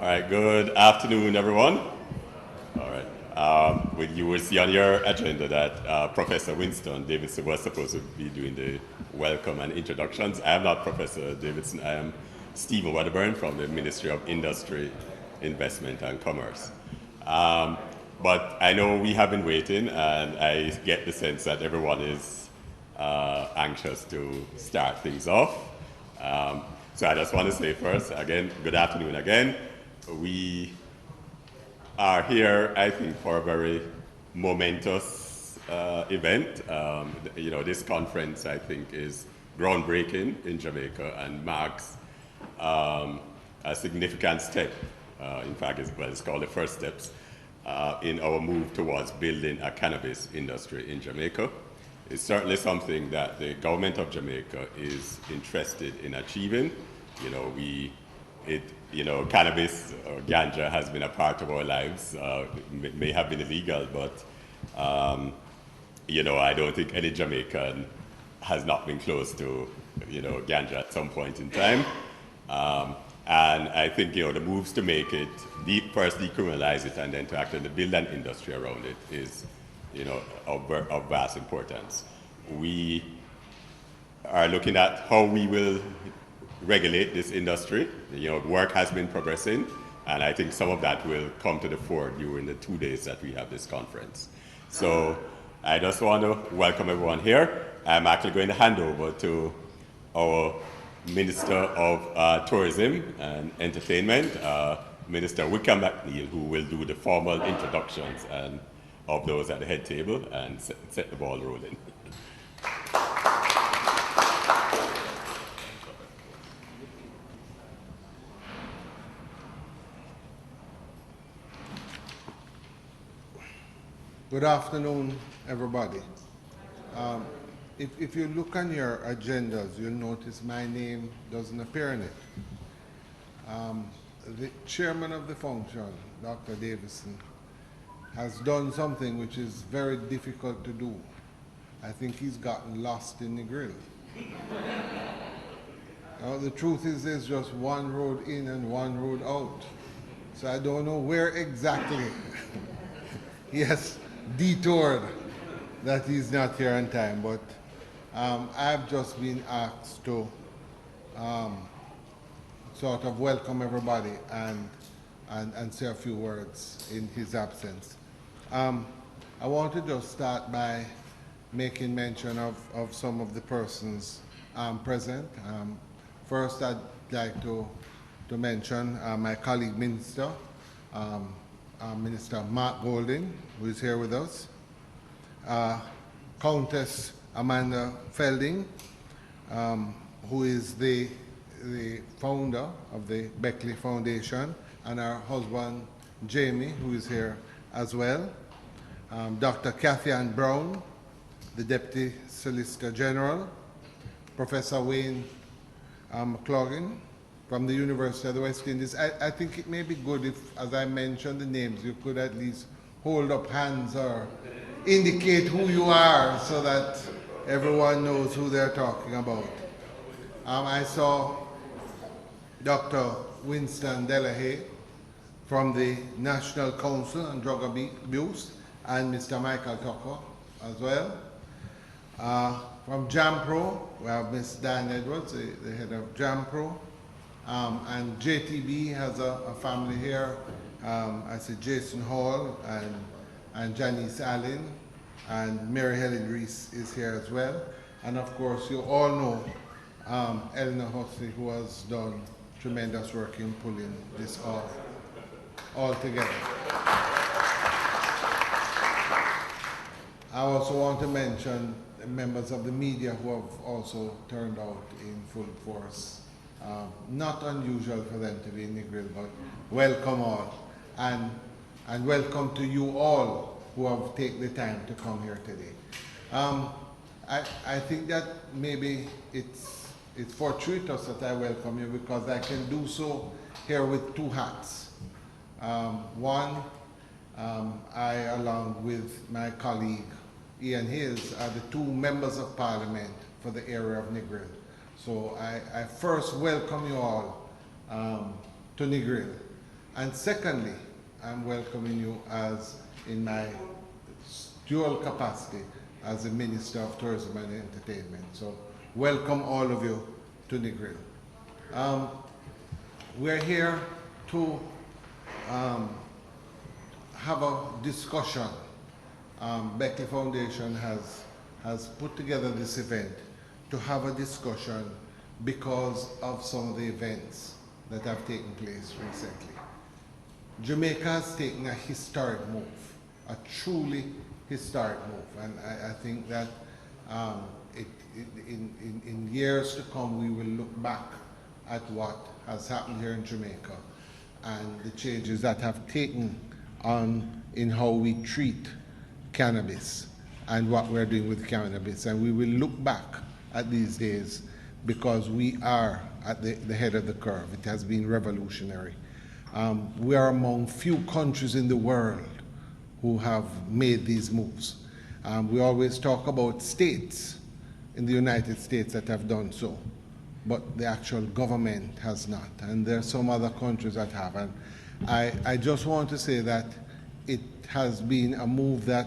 All right, good afternoon, everyone. All right. You will see on your agenda that Professor Winston Davidson was supposed to be doing the welcome and introductions. I am not Professor Davidson. I am Stephen Wedderburn from the Ministry of Industry, Investment and Commerce. But I know we have been waiting, and I get the sense that everyone is anxious to start things off. So I just want to say first, again, good afternoon again. We are here, I think, for a very momentous event. This conference, I think, is groundbreaking in Jamaica and marks a significant step. In fact, it's called the first steps in our move towards building a cannabis industry in Jamaica. It's certainly something that the government of Jamaica is interested in achieving. Cannabis or ganja has been a part of our lives. It may have been illegal, but I don't think any Jamaican has not been close to ganja at some point in time. And I think the moves to make it first decriminalize it and then to actually build an industry around it is of vast importance. We are looking at how we will regulate this industry. Work has been progressing, and I think some of that will come to the fore during the 2 days that we have this conference. So I just want to welcome everyone here. I'm actually going to hand over to our Minister of Tourism and Entertainment, Minister Wickham McNeil, who will do the formal introductions and of those at the head table and set the ball rolling. Good afternoon, everybody. If you look on your agendas, you'll notice my name doesn't appear in it. The chairman of the function, Dr. Davidson, has done something which is very difficult to do. I think he's gotten lost in the grill. Now, the truth is there's just one road in and one road out. So I don't know where exactly he has detoured that he's not here on time, but I've just been asked to sort of welcome everybody and say a few words in his absence. I want to just start by making mention of some of the persons present. First, I'd like to mention my colleague minister, Minister Mark Golding, who is here with us, Countess Amanda Felding, who is the founder of the Beckley Foundation, and our husband Jamie, who is here as well, Dr. Kathy Ann Brown, the Deputy Solicitor General, Professor Wayne McCloggin from the University of the West Indies. I think it may be good if, as I mentioned the names, you could at least hold up hands or indicate who you are so that everyone knows who they're talking about. I saw Dr. Winston Delahaye from the National Council on Drug Abuse, and Mr. Michael Tucker as well. From JAMPRO, we have Ms. Diane Edwards, the head of JAMPRO. And JTB has a family here. I see Jason Hall and Janice Allen, and Mary Helen Reese is here as well. And of course, you all know Eleanor Hussey, who has done tremendous work in pulling this all together. I also want to mention the members of the media who have also turned out in full force. Not unusual for them to be in the grill, but welcome all. And welcome to you all who have taken the time to come here today. I think that maybe it's fortuitous that I welcome you because I can do so here with two hats. One, I, along with my colleague Ian Hayes, are the two members of Parliament for the area of Negril. So I first welcome you all to Negril. And secondly, I'm welcoming you as in my dual capacity as the Minister of Tourism and Entertainment. So welcome all of you to Negril. We're here to have a discussion. Beckley Foundation has put together this event to have a discussion because of some of the events that have taken place recently. Jamaica has taken a historic move, a truly historic move, and I think that in years to come we will look back at what has happened here in Jamaica and the changes that have taken on in how we treat cannabis and what we're doing with cannabis. And we will look back at these days because we are at the head of the curve. It has been revolutionary. We are among few countries in the world who have made these moves. We always talk about states in the United States that have done so, but the actual government has not. And there are some other countries that have. And I just want to say that it has been a move that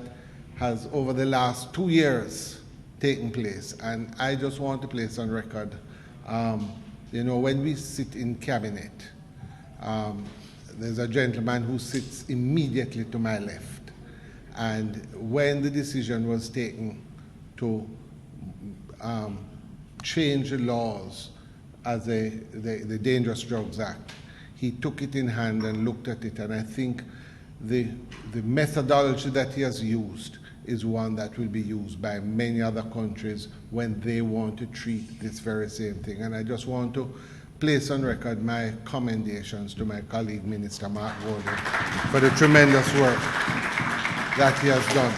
has, over the last 2 years, taken place. And I just want to place on record, you know, when we sit in cabinet, there's a gentleman who sits immediately to my left. And when the decision was taken to change the laws as the Dangerous Drugs Act, he took it in hand and looked at it. And I think the methodology that he has used is one that will be used by many other countries when they want to treat this very same thing. And I just want to place on record my commendations to my colleague, Minister Mark Gordon, for the tremendous work that he has done.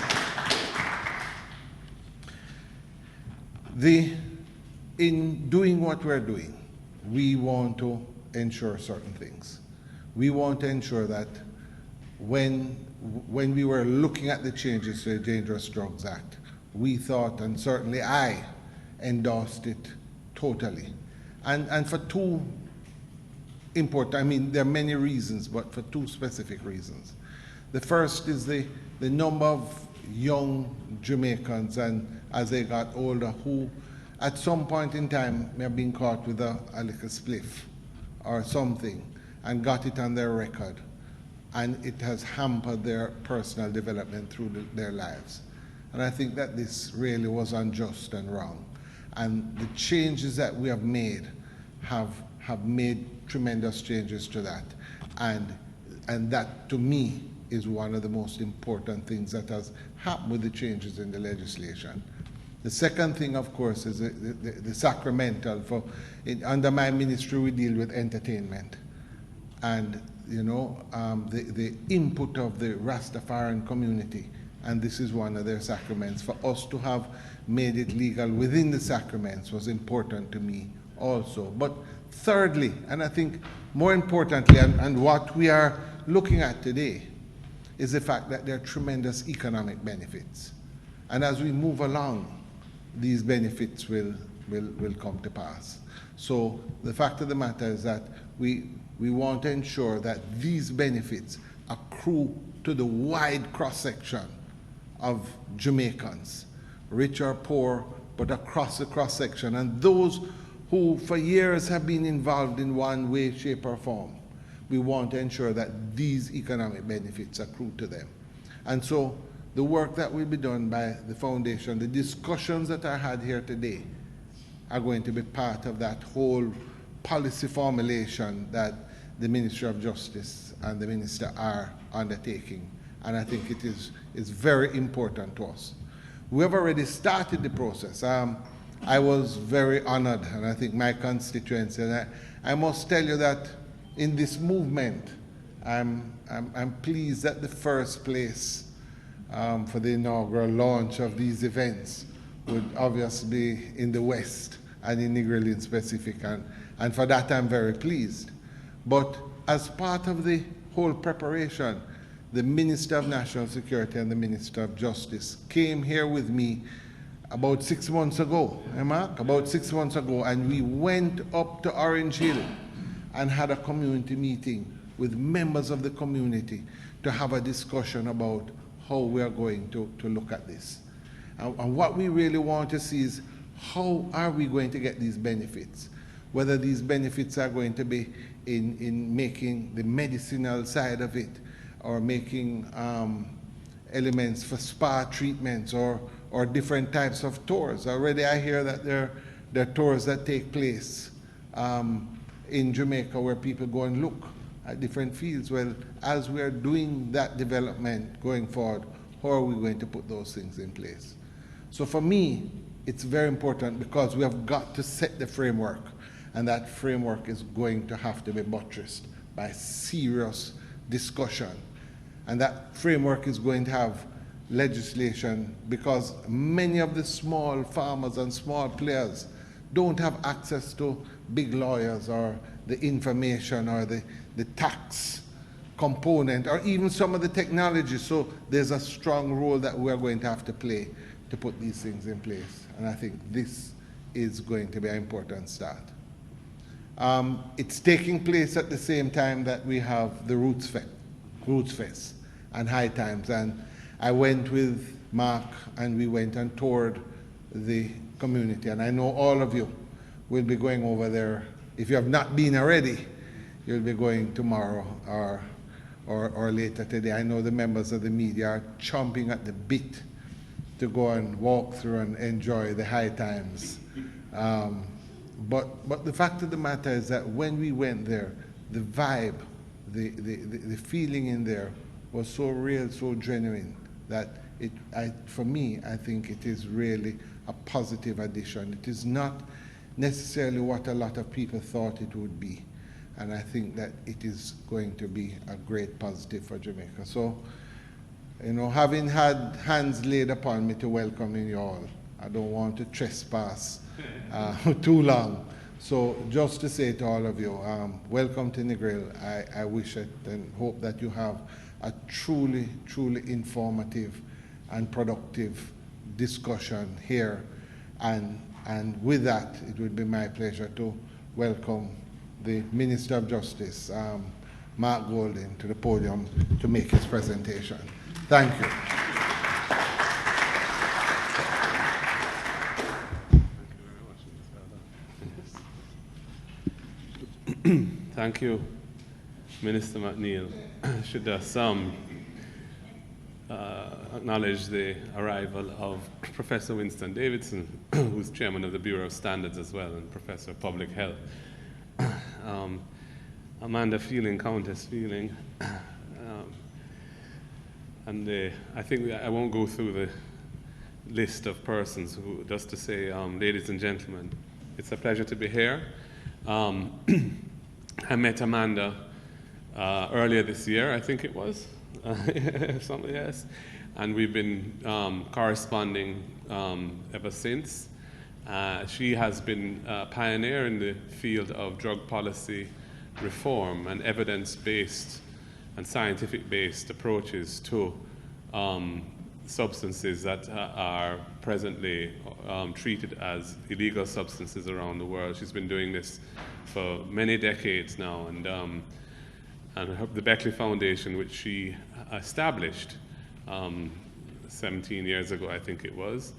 In doing what we're doing, we want to ensure certain things. We want to ensure that when we were looking at the changes to the Dangerous Drugs Act, we thought, and certainly I endorsed it totally. And for two important, I mean, there are many reasons, but for two specific reasons. The first is the number of young Jamaicans, and as they got older, who at some point in time may have been caught with a little spliff or something and got it on their record. And it has hampered their personal development through their lives. And I think that this really was unjust and wrong. And the changes that we have made have made tremendous changes to that. And that, to me, is one of the most important things that has happened with the changes in the legislation. The second thing, of course, is the sacramental. Under my ministry, we deal with entertainment. And you know, the input of the Rastafarian community, and this is one of their sacraments. For us to have made it legal within the sacraments was important to me also. But thirdly, and I think more importantly, and what we are looking at today, is the fact that there are tremendous economic benefits. And as we move along, these benefits will come to pass. So the fact of the matter is that we want to ensure that these benefits accrue to the wide cross-section of Jamaicans, rich or poor, but across the cross-section, and those who for years have been involved in one way, shape, or form. We want to ensure that these economic benefits accrue to them. And so the work that will be done by the foundation, the discussions that are had here today, are going to be part of that whole policy formulation that the Ministry of Justice and the Minister are undertaking. And I think it is very important to us. We have already started the process. I was very honored, and I think my constituency, and I must tell you that in this movement, I'm pleased that the first place for the inaugural launch of these events would obviously be in the West and in Negril in specific, and for that I'm very pleased. But as part of the whole preparation, the Minister of National Security and the Minister of Justice came here with me about 6 months ago, Mark? About 6 months ago, and we went up to Orange Hill and had a community meeting with members of the community to have a discussion about how we are going to look at this. And what we really want to see is how are we going to get these benefits? Whether these benefits are going to be in making the medicinal side of it, or making elements for spa treatments, or different types of tours. Already I hear that there are tours that take place in Jamaica where people go and look at different fields. Well, as we are doing that development going forward, how are we going to put those things in place? So for me, it's very important because we have got to set the framework, and that framework is going to have to be buttressed by serious discussion. And that framework is going to have legislation, because many of the small farmers and small players don't have access to big lawyers or the information or the tax component or even some of the technology. So there's a strong role that we're going to have to play to put these things in place. And I think this is going to be an important start. It's taking place at the same time that we have the Roots Fest and High Times. And I went with Mark and we went and toured the community. And I know all of you will be going over there. If you have not been already, you'll be going tomorrow or later today. I know the members of the media are chomping at the bit to go and walk through and enjoy the High Times. But the fact of the matter is that when we went there, the vibe, the feeling in there was so real, so genuine, that for me, I think it is really a positive addition. It is not necessarily what a lot of people thought it would be. And I think that it is going to be a great positive for Jamaica. So, you know, having had hands laid upon me to welcome you all, I don't want to trespass too long. So just to say to all of you, welcome to Negril. I wish it and hope that you have a truly, truly informative and productive discussion here. And with that, it would be my pleasure to welcome the Minister of Justice, Mark Golding, to the podium to make his presentation. Thank you. Thank you, Minister McNeil. Should acknowledge the arrival of Professor Winston Davidson, who's chairman of the Bureau of Standards as well, and Professor of Public Health. Amanda Feeling, Countess Feeling. I think I won't go through the list of persons, just to say, ladies and gentlemen, it's a pleasure to be here. I met Amanda earlier this year, I think it was, something else, and we've been corresponding ever since. She has been a pioneer in the field of drug policy reform and evidence-based and scientific-based approaches to substances that are presently treated as illegal substances around the world. She's been doing this for many decades now, and the Beckley Foundation, which she established 17 years ago, I think it was,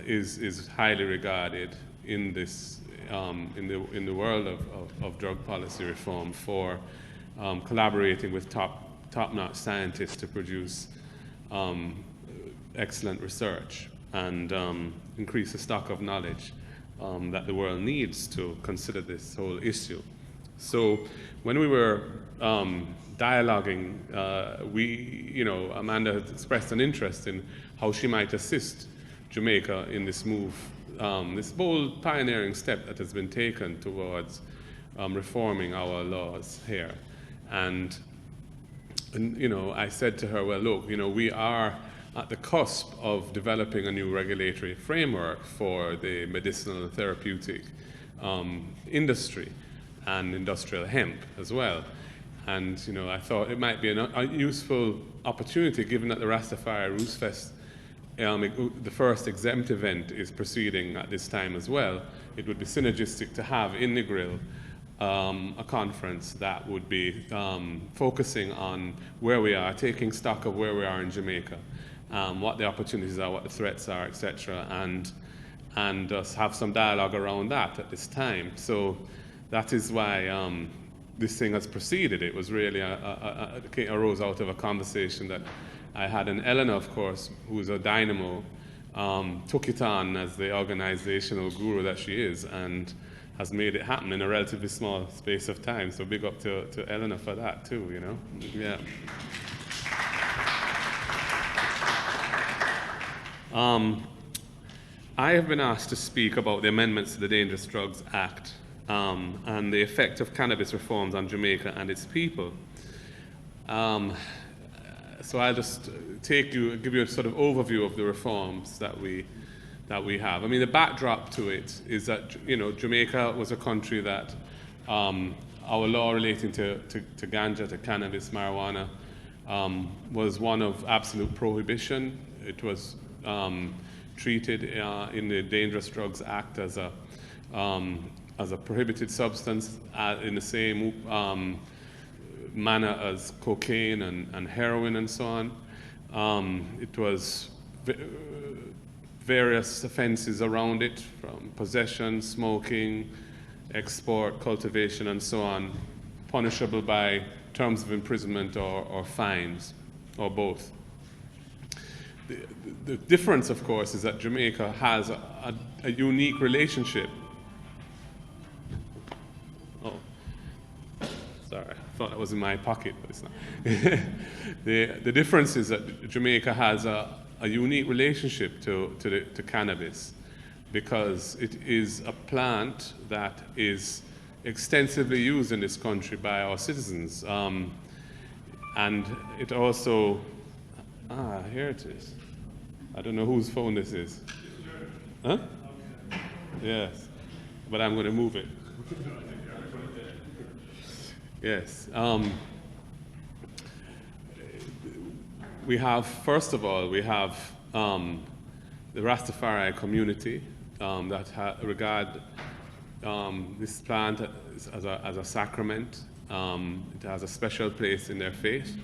is highly regarded in this in the world of drug policy reform for collaborating with top-notch scientists to produce excellent research and increase the stock of knowledge that the world needs to consider this whole issue. So when we were dialoguing, Amanda had expressed an interest in how she might assist Jamaica in this move, this bold pioneering step that has been taken towards reforming our laws here. And I said to her, well, look, we are at the cusp of developing a new regulatory framework for the medicinal and therapeutic industry and industrial hemp as well. And I thought it might be a useful opportunity, given that the Rastafari Roots Fest, the first exempt event, is proceeding at this time as well. It would be synergistic to have in Negril a conference that would be focusing on where we are, taking stock of where we are in Jamaica, what the opportunities are, what the threats are, etc., and just have some dialogue around that at this time. So that is why this thing has proceeded. It was really it arose out of a conversation that I had, and Eleanor, of course, who's a dynamo, took it on as the organizational guru that she is, and has made it happen in a relatively small space of time. So big up to Eleanor for that too, you know. Yeah. I have been asked to speak about the amendments to the Dangerous Drugs Act and the effect of cannabis reforms on Jamaica and its people. So I'll just give you a sort of overview of the reforms that we have. I mean, the backdrop to it is that, you know, Jamaica was a country that our law relating to ganja, to cannabis, marijuana, was one of absolute prohibition. It was treated in the Dangerous Drugs Act as a prohibited substance in the same manner as cocaine and heroin and so on. It was various offenses around it, from possession, smoking, export, cultivation, and so on, punishable by terms of imprisonment or fines, or both. The difference, of course, is that Jamaica has a unique relationship. Oh, sorry, I thought that was in my pocket, but it's not. The difference is that Jamaica has a unique relationship to cannabis, because it is a plant that is extensively used in this country by our citizens. And it also, here it is. I don't know whose phone this is. Huh? Yes, but I'm going to move it. Yes. We have, first of all, we have the Rastafari community that regard this plant as a sacrament. It has a special place in their faith.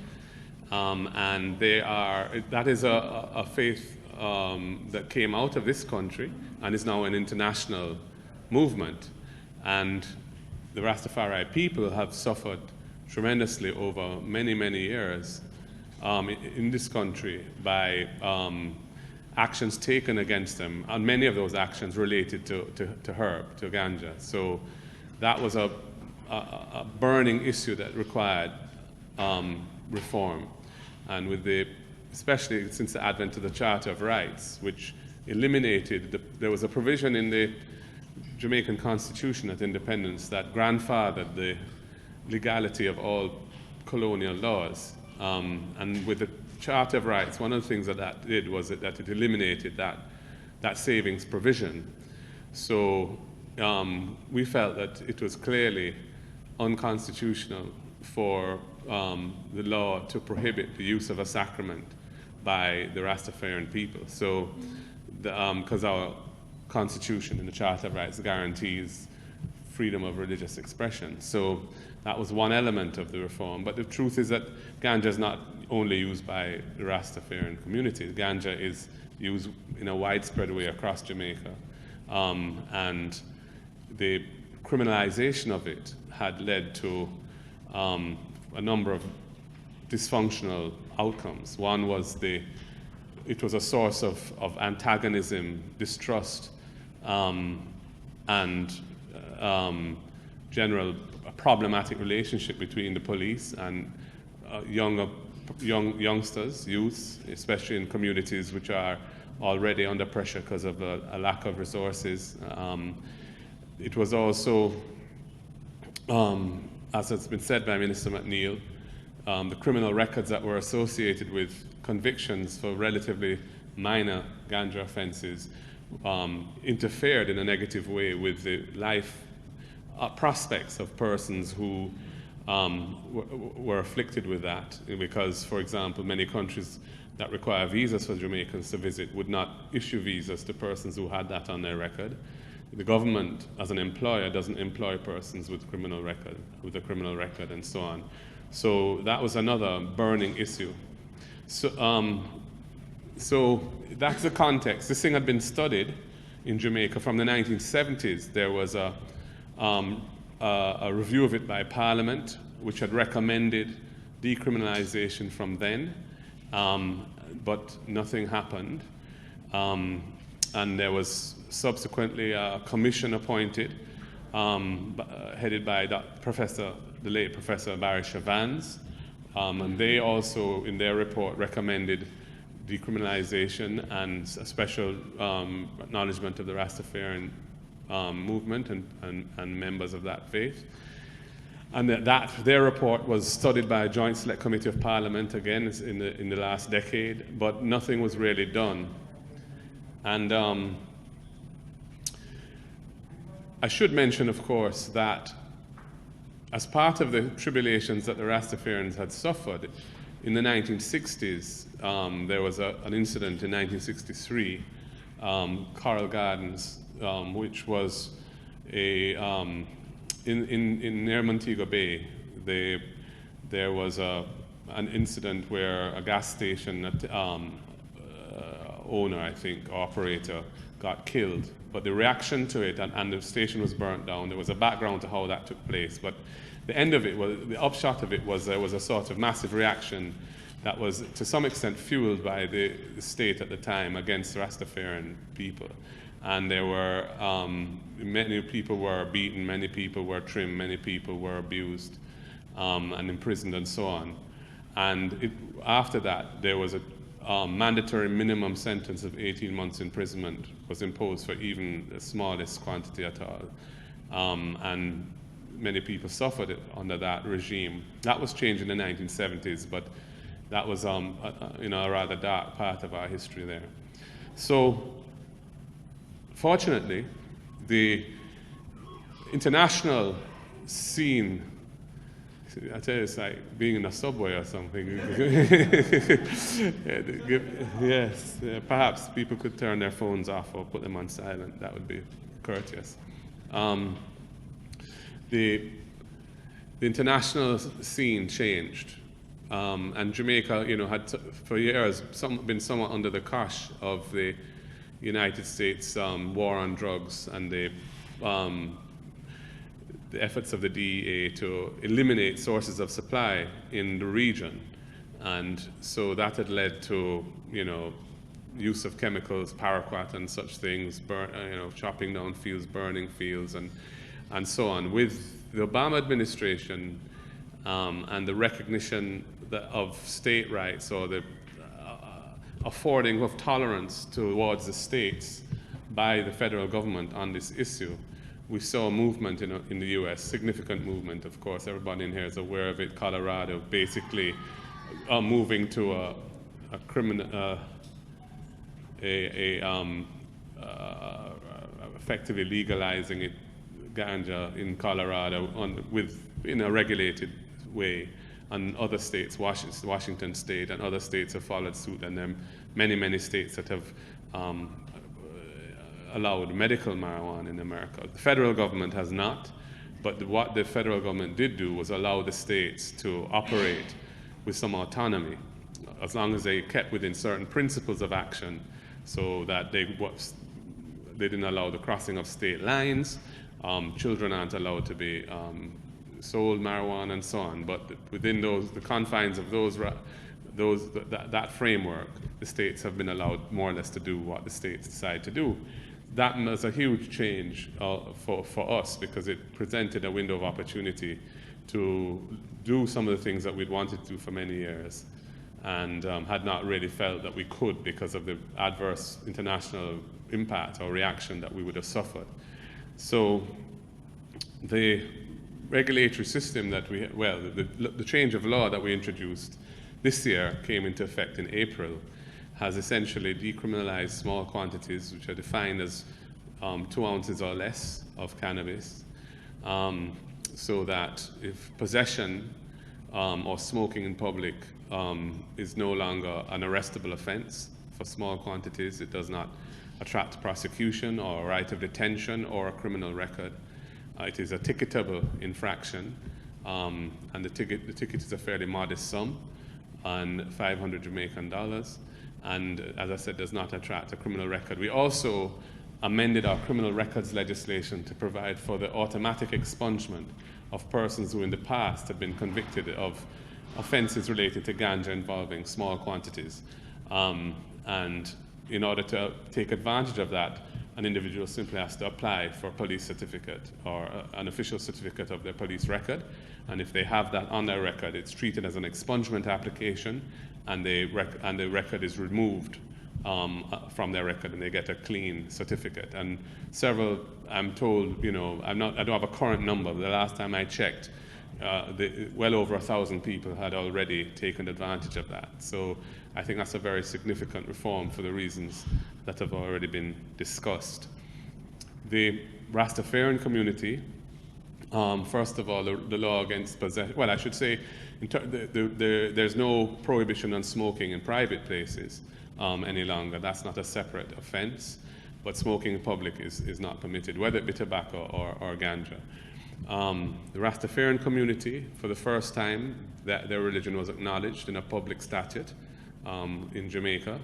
And that is a faith that came out of this country and is now an international movement. And the Rastafari people have suffered tremendously over many, many years in this country by actions taken against them, and many of those actions related to herb, to ganja. So that was a burning issue that required reform. And especially since the advent of the Charter of Rights, which eliminated, there was a provision in the Jamaican Constitution at independence that grandfathered the legality of all colonial laws. And with the Charter of Rights, one of the things that did was that it eliminated that savings provision. So we felt that it was clearly unconstitutional for the law to prohibit the use of a sacrament by the Rastafarian people. So, because our Constitution and the Charter of Rights guarantees freedom of religious expression. So that was one element of the reform. But the truth is that ganja is not only used by the Rastafarian community. Ganja is used in a widespread way across Jamaica. And the criminalization of it had led to a number of dysfunctional outcomes. One was it was a source of antagonism, distrust, and general problematic relationship between the police and youngsters, youths, especially in communities which are already under pressure because of a lack of resources. It was also, as has been said by Minister McNeil, the criminal records that were associated with convictions for relatively minor ganja offenses interfered in a negative way with the life prospects of persons who were afflicted with that. Because, for example, many countries that require visas for Jamaicans to visit would not issue visas to persons who had that on their record. the government, as an employer, doesn't employ persons with a criminal record, and so on. So that was another burning issue. So that's the context. This thing had been studied in Jamaica from the 1970s. There was a review of it by Parliament, which had recommended decriminalization from then, but nothing happened. And there was subsequently a commission appointed, headed by the late Professor Barry Chavans, and they also, in their report, recommended decriminalization and a special acknowledgement of the Rastafarian movement and members of that faith. And their report was studied by a joint select committee of Parliament, again, in the last decade, but nothing was really done. And I should mention, of course, that as part of the tribulations that the Rastafarians had suffered, in the 1960s, there was an incident in 1963, Coral Gardens, which was in near Montego Bay. There was an incident where a gas station owner, I think, operator, got killed. But the reaction to it, and the station was burnt down. There was a background to how that took place. But the end of it was, the upshot of it was, there was a sort of massive reaction that was to some extent fueled by the state at the time against Rastafarian people. And there were, many people were beaten, many people were trimmed, many people were abused and imprisoned and so on. And after that, there was a mandatory minimum sentence of 18 months imprisonment was imposed for even the smallest quantity at all. And many people suffered it under that regime. That was changed in the 1970s, but that was a rather dark part of our history there. So, fortunately, the international scene, I tell you, it's like being in a subway or something. Yes, perhaps people could turn their phones off or put them on silent. That would be courteous. The international scene changed, and Jamaica, had for years been somewhat under the cosh of the United States war on drugs and the efforts of the DEA to eliminate sources of supply in the region. And so that had led to, use of chemicals, paraquat and such things, chopping down fields, burning fields, and so on. With the Obama administration and the recognition of state rights, or the affording of tolerance towards the states by the federal government on this issue, we saw a movement in the U.S., significant movement, of course. Everybody in here is aware of it. Colorado basically moving to effectively legalizing it, ganja in Colorado in a regulated way. And other states, Washington State and other states have followed suit, and there are many, many states that have allowed medical marijuana in America. The federal government has not, but what the federal government did do was allow the states to operate with some autonomy, as long as they kept within certain principles of action, so that they didn't allow the crossing of state lines. Children aren't allowed to be sold marijuana and so on. But within the confines of that framework, the states have been allowed more or less to do what the states decide to do. That was a huge change for us, because it presented a window of opportunity to do some of the things that we'd wanted to do for many years, and had not really felt that we could because of the adverse international impact or reaction that we would have suffered. So the regulatory system that the change of law that we introduced this year came into effect in April, has essentially decriminalized small quantities, which are defined as 2 ounces or less of cannabis, so that if possession or smoking in public is no longer an arrestable offense for small quantities, it does not attract prosecution or a right of detention or a criminal record. It is a ticketable infraction, and the ticket is a fairly modest sum, and 500 Jamaican dollars, and as I said, does not attract a criminal record. We also amended our criminal records legislation to provide for the automatic expungement of persons who in the past have been convicted of offenses related to ganja involving small quantities. And in order to take advantage of that, an individual simply has to apply for a police certificate or an official certificate of their police record. And if they have that on their record, it's treated as an expungement application, and the record is removed from their record, and they get a clean certificate. And several, I'm told, I don't have a current number, but the last time I checked, well over 1,000 people had already taken advantage of that. So I think that's a very significant reform for the reasons that have already been discussed. The Rastafarian community, first of all, the law against possession, well, I should say, there's no prohibition on smoking in private places any longer. That's not a separate offense, but smoking in public is not permitted, whether it be tobacco or ganja. The Rastafarian community, for the first time, their religion was acknowledged in a public statute in Jamaica,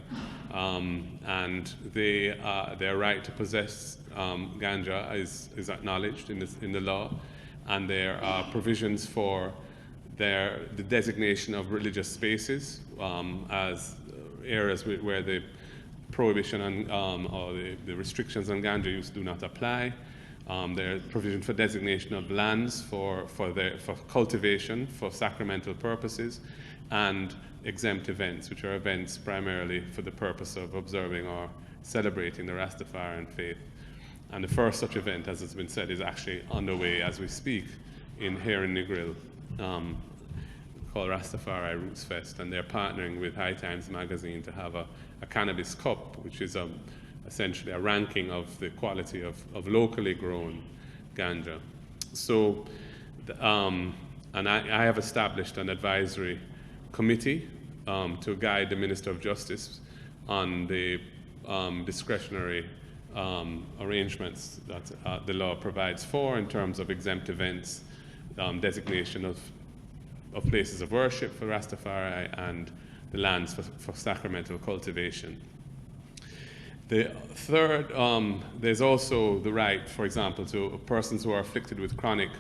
and their right to possess ganja is acknowledged in the law, and there are provisions for the designation of religious spaces as areas where the prohibition on or the restrictions on ganja use do not apply. There are provision for designation of lands for cultivation for sacramental purposes, and exempt events, which are events primarily for the purpose of observing or celebrating the Rastafarian faith. And the first such event, as has been said, is actually underway as we speak here in Negril, called Rastafari Roots Fest, and they're partnering with High Times magazine to have a cannabis cup, which is essentially a ranking of the quality of locally grown ganja. So, and I have established an advisory committee to guide the Minister of Justice on the discretionary arrangements that the law provides for in terms of exempt events, designation of places of worship for Rastafari, and the lands for sacramental cultivation. The third, there's also the right, for example, to persons who are afflicted with chronic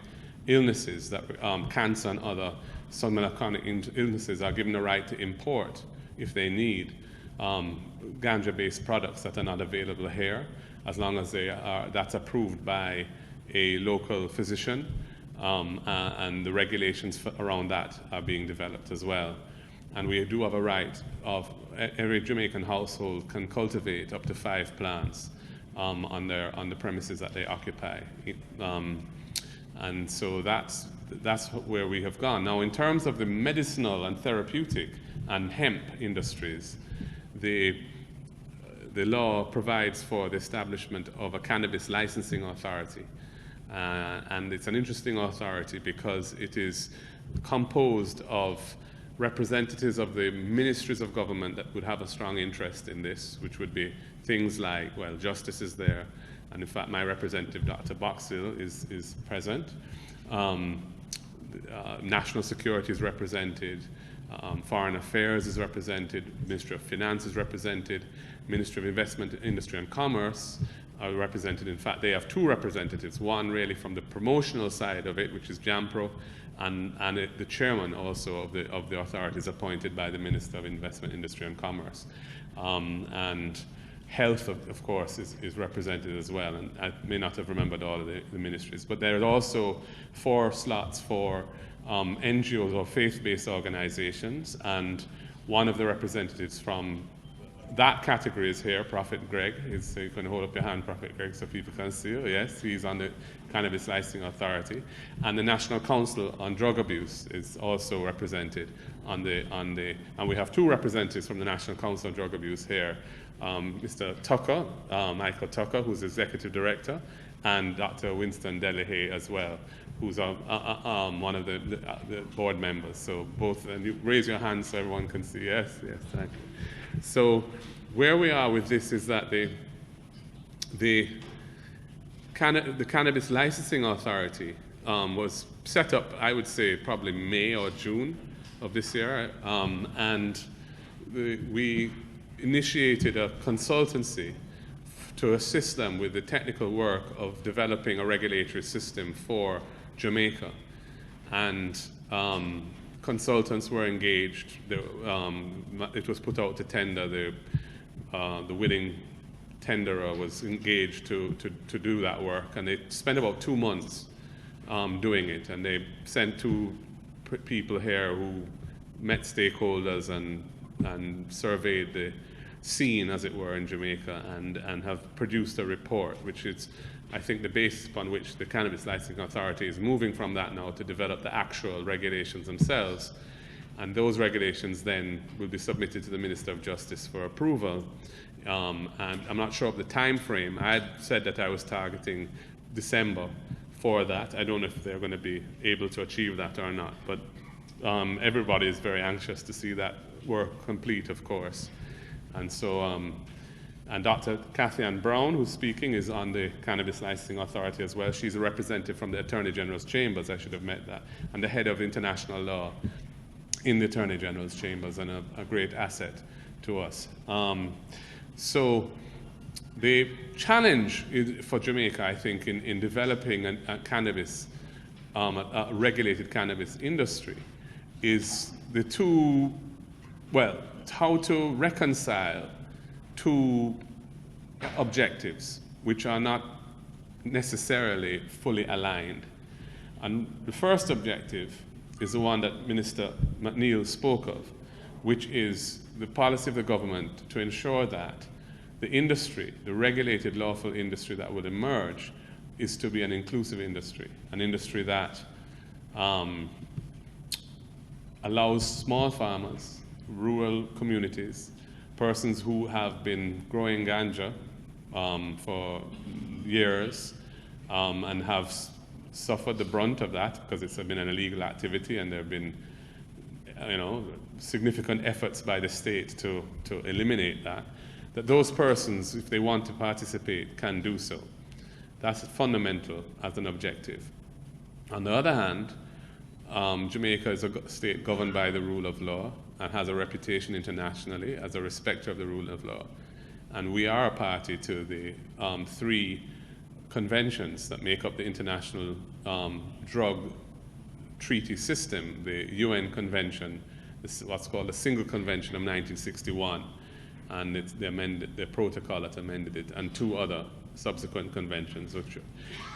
illnesses, that cancer and other similar chronic illnesses, are given the right to import, if they need, ganja-based products that are not available here, as long as that's approved by a local physician, and the regulations around that are being developed as well. And we do have a right of every Jamaican household can cultivate up to 5 plants on the premises that they occupy. And so that's where we have gone. Now, in terms of the medicinal and therapeutic and hemp industries, the law provides for the establishment of a cannabis licensing authority. And it's an interesting authority because it is composed of representatives of the ministries of government that would have a strong interest in this, which would be things like, well, Justice is there, and in fact my representative, Dr. Boxhill, is present. National Security is represented, Foreign Affairs is represented, Ministry of Finance is represented, Ministry of Investment, Industry and Commerce are represented. In fact, they have 2 representatives, one really from the promotional side of it, which is JAMPRO, and the chairman also of the authorities appointed by the Minister of Investment, Industry and Commerce. And health, of course, is represented as well, and I may not have remembered all of the ministries, but there are also 4 slots for NGOs or faith-based organizations, and one of the representatives from that category is here, Prophet Greg. So you can hold up your hand, Prophet Greg, so people can see you. Yes, he's on the Cannabis Licensing Authority. And the National Council on Drug Abuse is also represented and we have 2 representatives from the National Council on Drug Abuse here. Mr. Tucker, Michael Tucker, who's Executive Director, and Dr. Winston Delahaye as well, who's one of the board members. So both, and you raise your hand so everyone can see. Yes, thank you. So where we are with this is that the Cannabis Licensing Authority was set up, I would say, probably May or June of this year, and we initiated a consultancy to assist them with the technical work of developing a regulatory system for Jamaica. And consultants were engaged. It was put out to tender. The winning tenderer was engaged to do that work, and they spent about 2 months doing it. And they sent 2 people here who met stakeholders and surveyed the scene, as it were, in Jamaica, and have produced a report, which is, I think, the basis upon which the Cannabis Licensing Authority is moving from that now to develop the actual regulations themselves. And those regulations then will be submitted to the Minister of Justice for approval. And I'm not sure of the time frame. I had said that I was targeting December for that. I don't know if they're going to be able to achieve that or not, but everybody is very anxious to see that work complete, of course. And so, and Dr. Kathy Ann Brown, who's speaking, is on the Cannabis Licensing Authority as well. She's a representative from the Attorney General's Chambers, I should have met that, and the head of international law in the Attorney General's Chambers, and a great asset to us. So the challenge for Jamaica, I think, in developing a cannabis, a regulated cannabis industry is how to reconcile 2 objectives which are not necessarily fully aligned. And the first objective is the one that Minister McNeil spoke of, which is the policy of the government to ensure that the industry, the regulated lawful industry that would emerge, is to be an inclusive industry, an industry that allows small farmers, rural communities, persons who have been growing ganja for years and have suffered the brunt of that because it's been an illegal activity, and there have been significant efforts by the state to eliminate that those persons, if they want to participate, can do so. That's fundamental as an objective. On the other hand, Jamaica is a state governed by the rule of law and has a reputation internationally as a respecter of the rule of law. And we are a party to the 3 conventions that make up the international drug treaty system, the UN Convention, what's called the Single Convention of 1961, and it's the protocol that amended it, and 2 other subsequent conventions.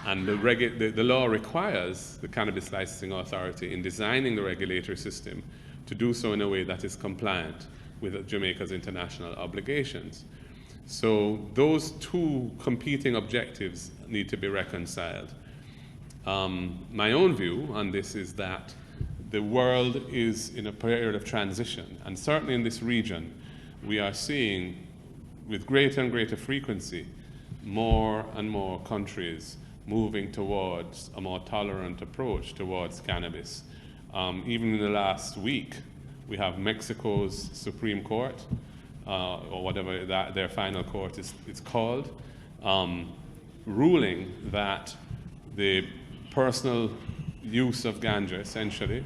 And the law requires the Cannabis Licensing Authority, in designing the regulatory system, to do so in a way that is compliant with Jamaica's international obligations. So those 2 competing objectives need to be reconciled. My own view on this is that the world is in a period of transition, and certainly in this region, we are seeing, with greater and greater frequency, more and more countries moving towards a more tolerant approach towards cannabis. Even in the last week, we have Mexico's Supreme Court, or whatever their final court is called, ruling that the personal use of ganja, essentially,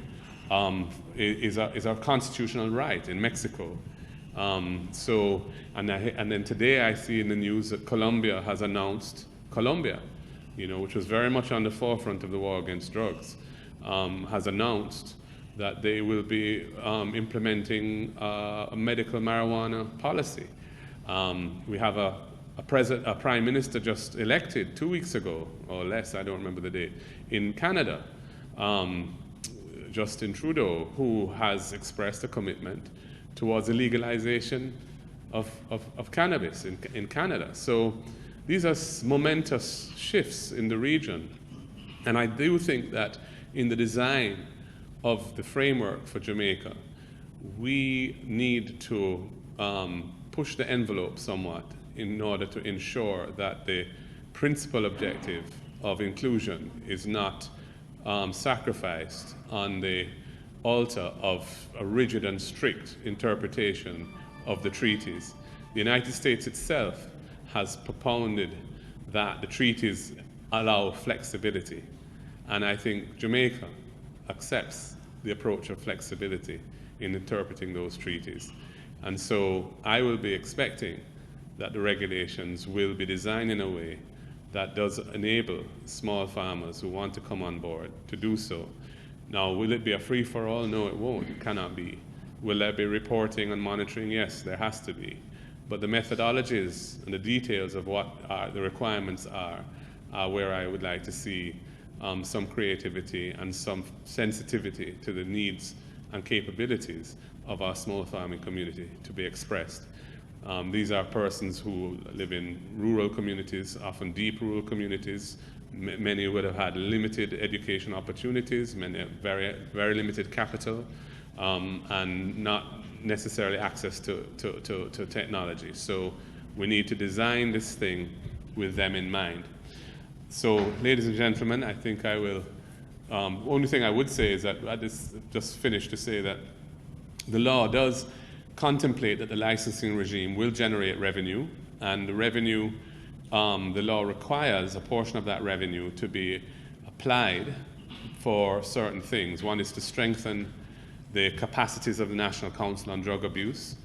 is a constitutional right in Mexico. And then today I see in the news that Colombia has announced, which was very much on the forefront of the war against drugs, has announced that they will be implementing a medical marijuana policy. We have a prime minister just elected 2 weeks ago, or less, I don't remember the date, in Canada, Justin Trudeau, who has expressed a commitment towards the legalization of cannabis in Canada. So these are momentous shifts in the region. And I do think that in the design of the framework for Jamaica, we need to push the envelope somewhat in order to ensure that the principal objective of inclusion is not sacrificed on the altar of a rigid and strict interpretation of the treaties. The United States itself has propounded that the treaties allow flexibility. And I think Jamaica accepts the approach of flexibility in interpreting those treaties. And so I will be expecting that the regulations will be designed in a way that does enable small farmers who want to come on board to do so. Now, will it be a free-for-all? No, it won't. It cannot be. Will there be reporting and monitoring? Yes, there has to be. But the methodologies and the details of what the requirements are where I would like to see some creativity and some sensitivity to the needs and capabilities of our small farming community to be expressed. These are persons who live in rural communities, often deep rural communities. Many would have had limited education opportunities, many very, very limited capital, and not necessarily access to technology. So we need to design this thing with them in mind. So, ladies and gentlemen, I think I will, only thing I would say is that I just finished to say that the law does contemplate that the licensing regime will generate revenue, and the revenue, the law requires a portion of that revenue to be applied for certain things. One is to strengthen the capacities of the National Council on Drug Abuse,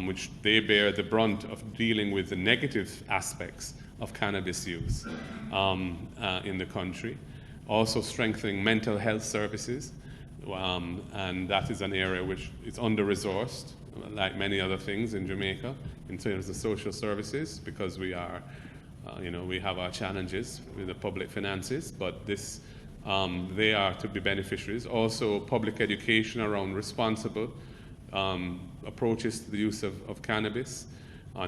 which they bear the brunt of dealing with the negative aspects of cannabis use in the country. Also strengthening mental health services, and that is an area which is under-resourced, like many other things in Jamaica, in terms of social services, because we are, we have our challenges with the public finances, but this, they are to be beneficiaries. Also, public education around responsible approaches to the use of cannabis,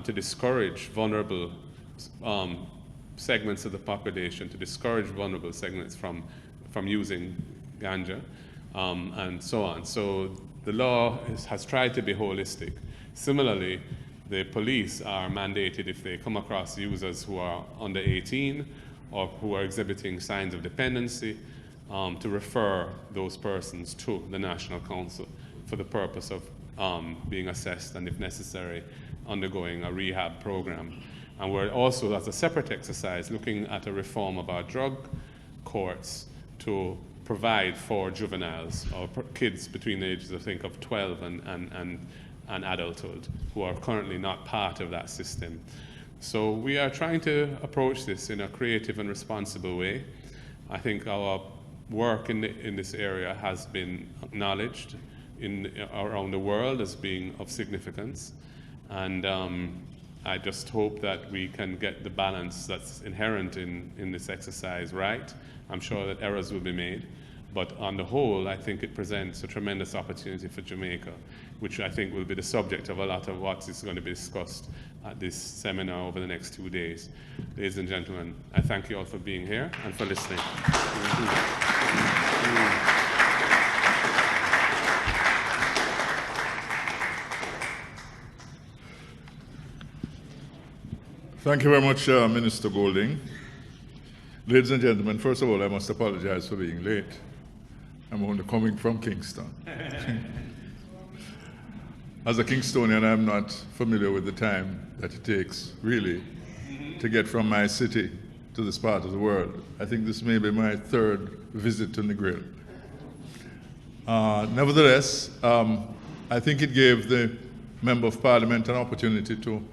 to discourage vulnerable segments of the population, to discourage vulnerable segments from using ganja, and so on. So the law has tried to be holistic. Similarly, the police are mandated, if they come across users who are under 18 or who are exhibiting signs of dependency, to refer those persons to the National Council for the purpose of being assessed and, if necessary, undergoing a rehab program. And we're also, as a separate exercise, looking at a reform of our drug courts to provide for juveniles or kids between the ages, I think, of 12 and adulthood who are currently not part of that system. So we are trying to approach this in a creative and responsible way. I think our work in this area has been acknowledged around the world as being of significance. And I just hope that we can get the balance that's inherent in this exercise right. I'm sure that errors will be made, but on the whole, I think it presents a tremendous opportunity for Jamaica, which I think will be the subject of a lot of what is going to be discussed at this seminar over the next 2 days. Ladies and gentlemen, I thank you all for being here and for listening. Thank you very much, Minister Golding. Ladies and gentlemen, first of all, I must apologize for being late. I'm only coming from Kingston. As a Kingstonian, I'm not familiar with the time that it takes, really, to get from my city to this part of the world. I think this may be my third visit to Negril. Nevertheless, I think it gave the Member of Parliament an opportunity to,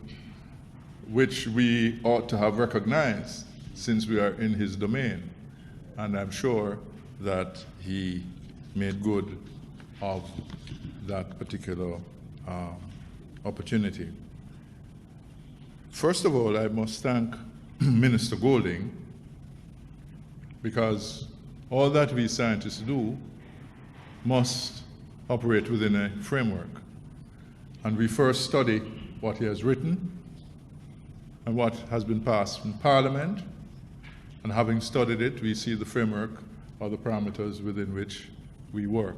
which we ought to have recognized since we are in his domain. And I'm sure that he made good of that particular opportunity. First of all, I must thank Minister Golding, because all that we scientists do must operate within a framework. And we first study what he has written and what has been passed in Parliament, and having studied it, we see the framework or the parameters within which we work.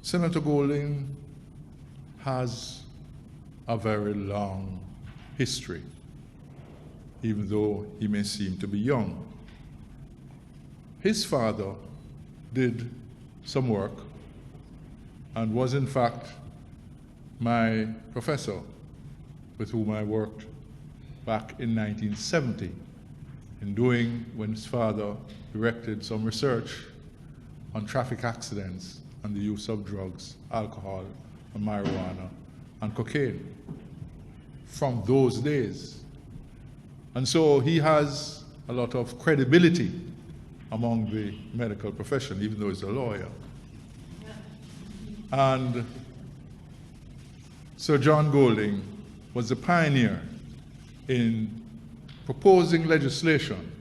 Senator Golding has a very long history, even though he may seem to be young. His father did some work and was in fact my professor with whom I worked back in 1970 in doing when his father directed some research on traffic accidents and the use of drugs, alcohol, and marijuana, and cocaine from those days. And so he has a lot of credibility among the medical profession, even though he's a lawyer. And Sir John Golding was a pioneer in proposing legislation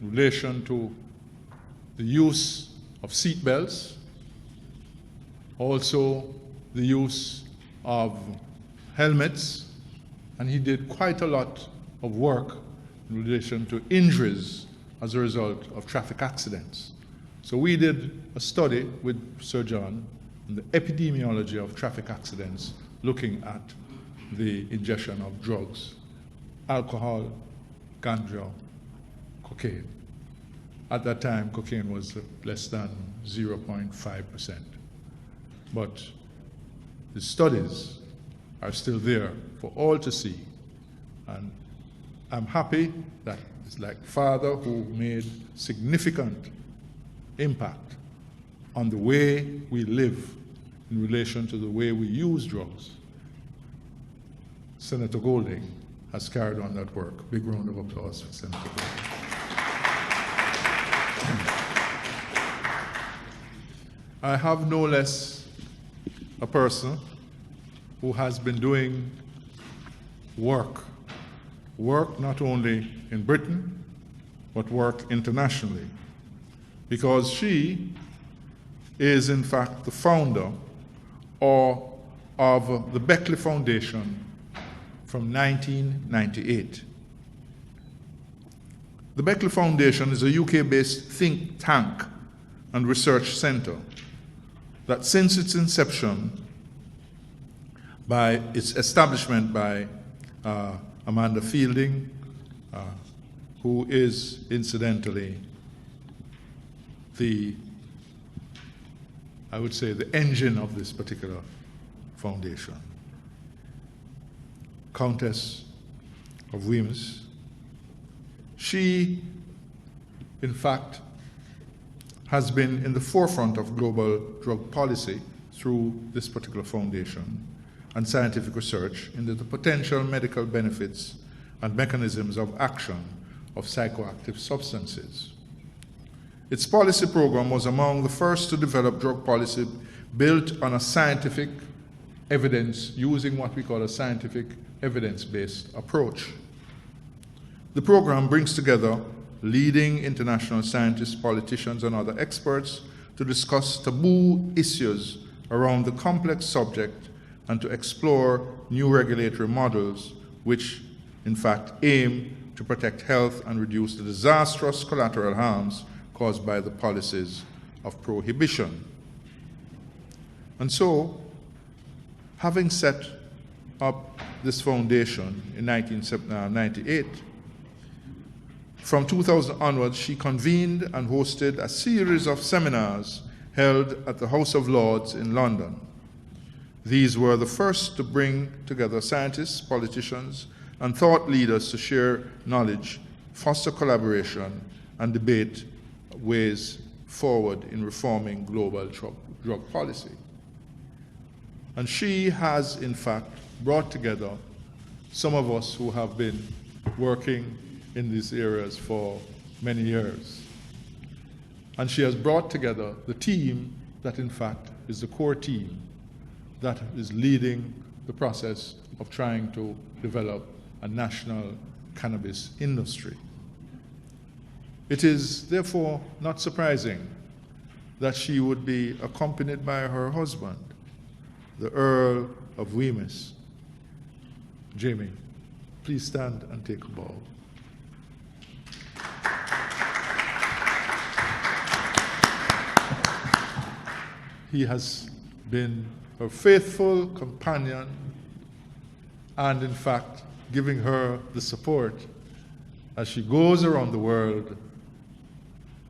in relation to the use of seat belts, also the use of helmets, and he did quite a lot of work in relation to injuries as a result of traffic accidents. So we did a study with Sir John on the epidemiology of traffic accidents, looking at the ingestion of drugs, alcohol, ganja, cocaine. At that time, cocaine was less than 0.5%. But the studies are still there for all to see. And I'm happy that it's like father who made significant impact on the way we live in relation to the way we use drugs. Senator Golding has carried on that work. Big round of applause for Senator Golding. I have no less a person who has been doing work not only in Britain, but work internationally, because she is in fact the founder of the Beckley Foundation from 1998. The Beckley Foundation is a UK-based think tank and research center that since its inception, by its establishment by Amanda Fielding, who is incidentally I would say the engine of this particular foundation. Countess of Weymouth. She, in fact, has been in the forefront of global drug policy through this particular foundation and scientific research into the potential medical benefits and mechanisms of action of psychoactive substances. Its policy program was among the first to develop drug policy built on a scientific evidence, using what we call a scientific evidence-based approach. The program brings together leading international scientists, politicians, and other experts to discuss taboo issues around the complex subject and to explore new regulatory models which, in fact, aim to protect health and reduce the disastrous collateral harms caused by the policies of prohibition. And so, having set up this foundation in 1998, from 2000 onwards, she convened and hosted a series of seminars held at the House of Lords in London. These were the first to bring together scientists, politicians, and thought leaders to share knowledge, foster collaboration, and debate ways forward in reforming global drug policy. And she has, in fact, brought together some of us who have been working in these areas for many years. And she has brought together the team that, in fact, is the core team that is leading the process of trying to develop a national cannabis industry. It is therefore not surprising that she would be accompanied by her husband, the Earl of Weymouth. Jamie, please stand and take a bow. He has been her faithful companion and, in fact, giving her the support as she goes around the world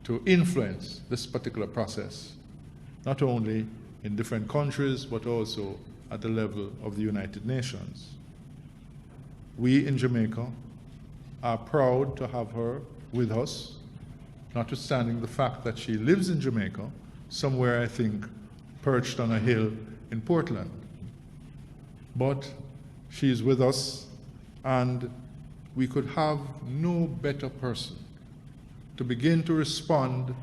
to influence this particular process, not only in different countries, but also at the level of the United Nations. we in Jamaica are proud to have her with us, notwithstanding the fact that she lives in Jamaica, somewhere, I think, perched on a hill in Portland. But she is with us, and we could have no better person to begin to respond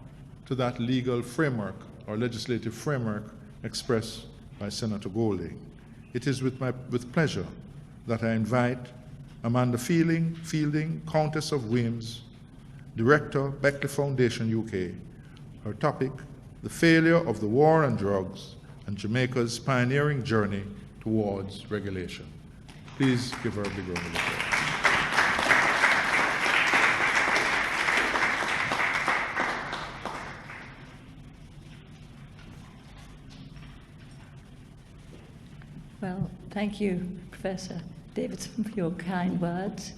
to that legal framework or legislative framework expressed by Senator Golding. It is with pleasure that I invite Amanda Fielding, Countess of Wemyss, Director, Beckley Foundation UK. Her topic, the failure of the war on drugs and Jamaica's pioneering journey towards regulation. Please give her a big round of applause. Well, thank you, Professor Davidson, for your kind words.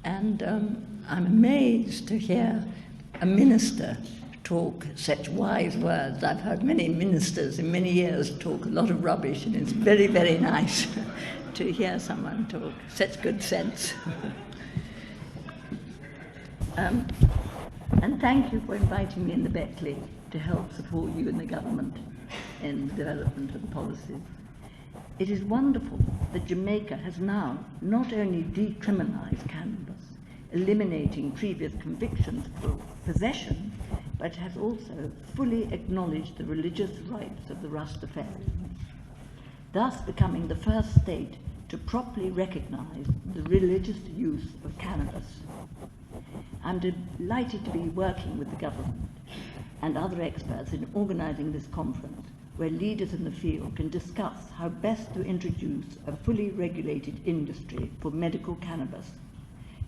And I'm amazed to hear a minister talk such wise words. I've heard many ministers in many years talk a lot of rubbish, and it's very, very nice to hear someone talk such good sense. And thank you for inviting me in the Beckley to help support you in the government in the development of the policies. It is wonderful that Jamaica has now not only decriminalised cannabis, eliminating previous convictions for possession, but has also fully acknowledged the religious rights of the Rastafarians, thus becoming the first state to properly recognise the religious use of cannabis. I'm delighted to be working with the government and other experts in organising this conference, where leaders in the field can discuss how best to introduce a fully regulated industry for medical cannabis.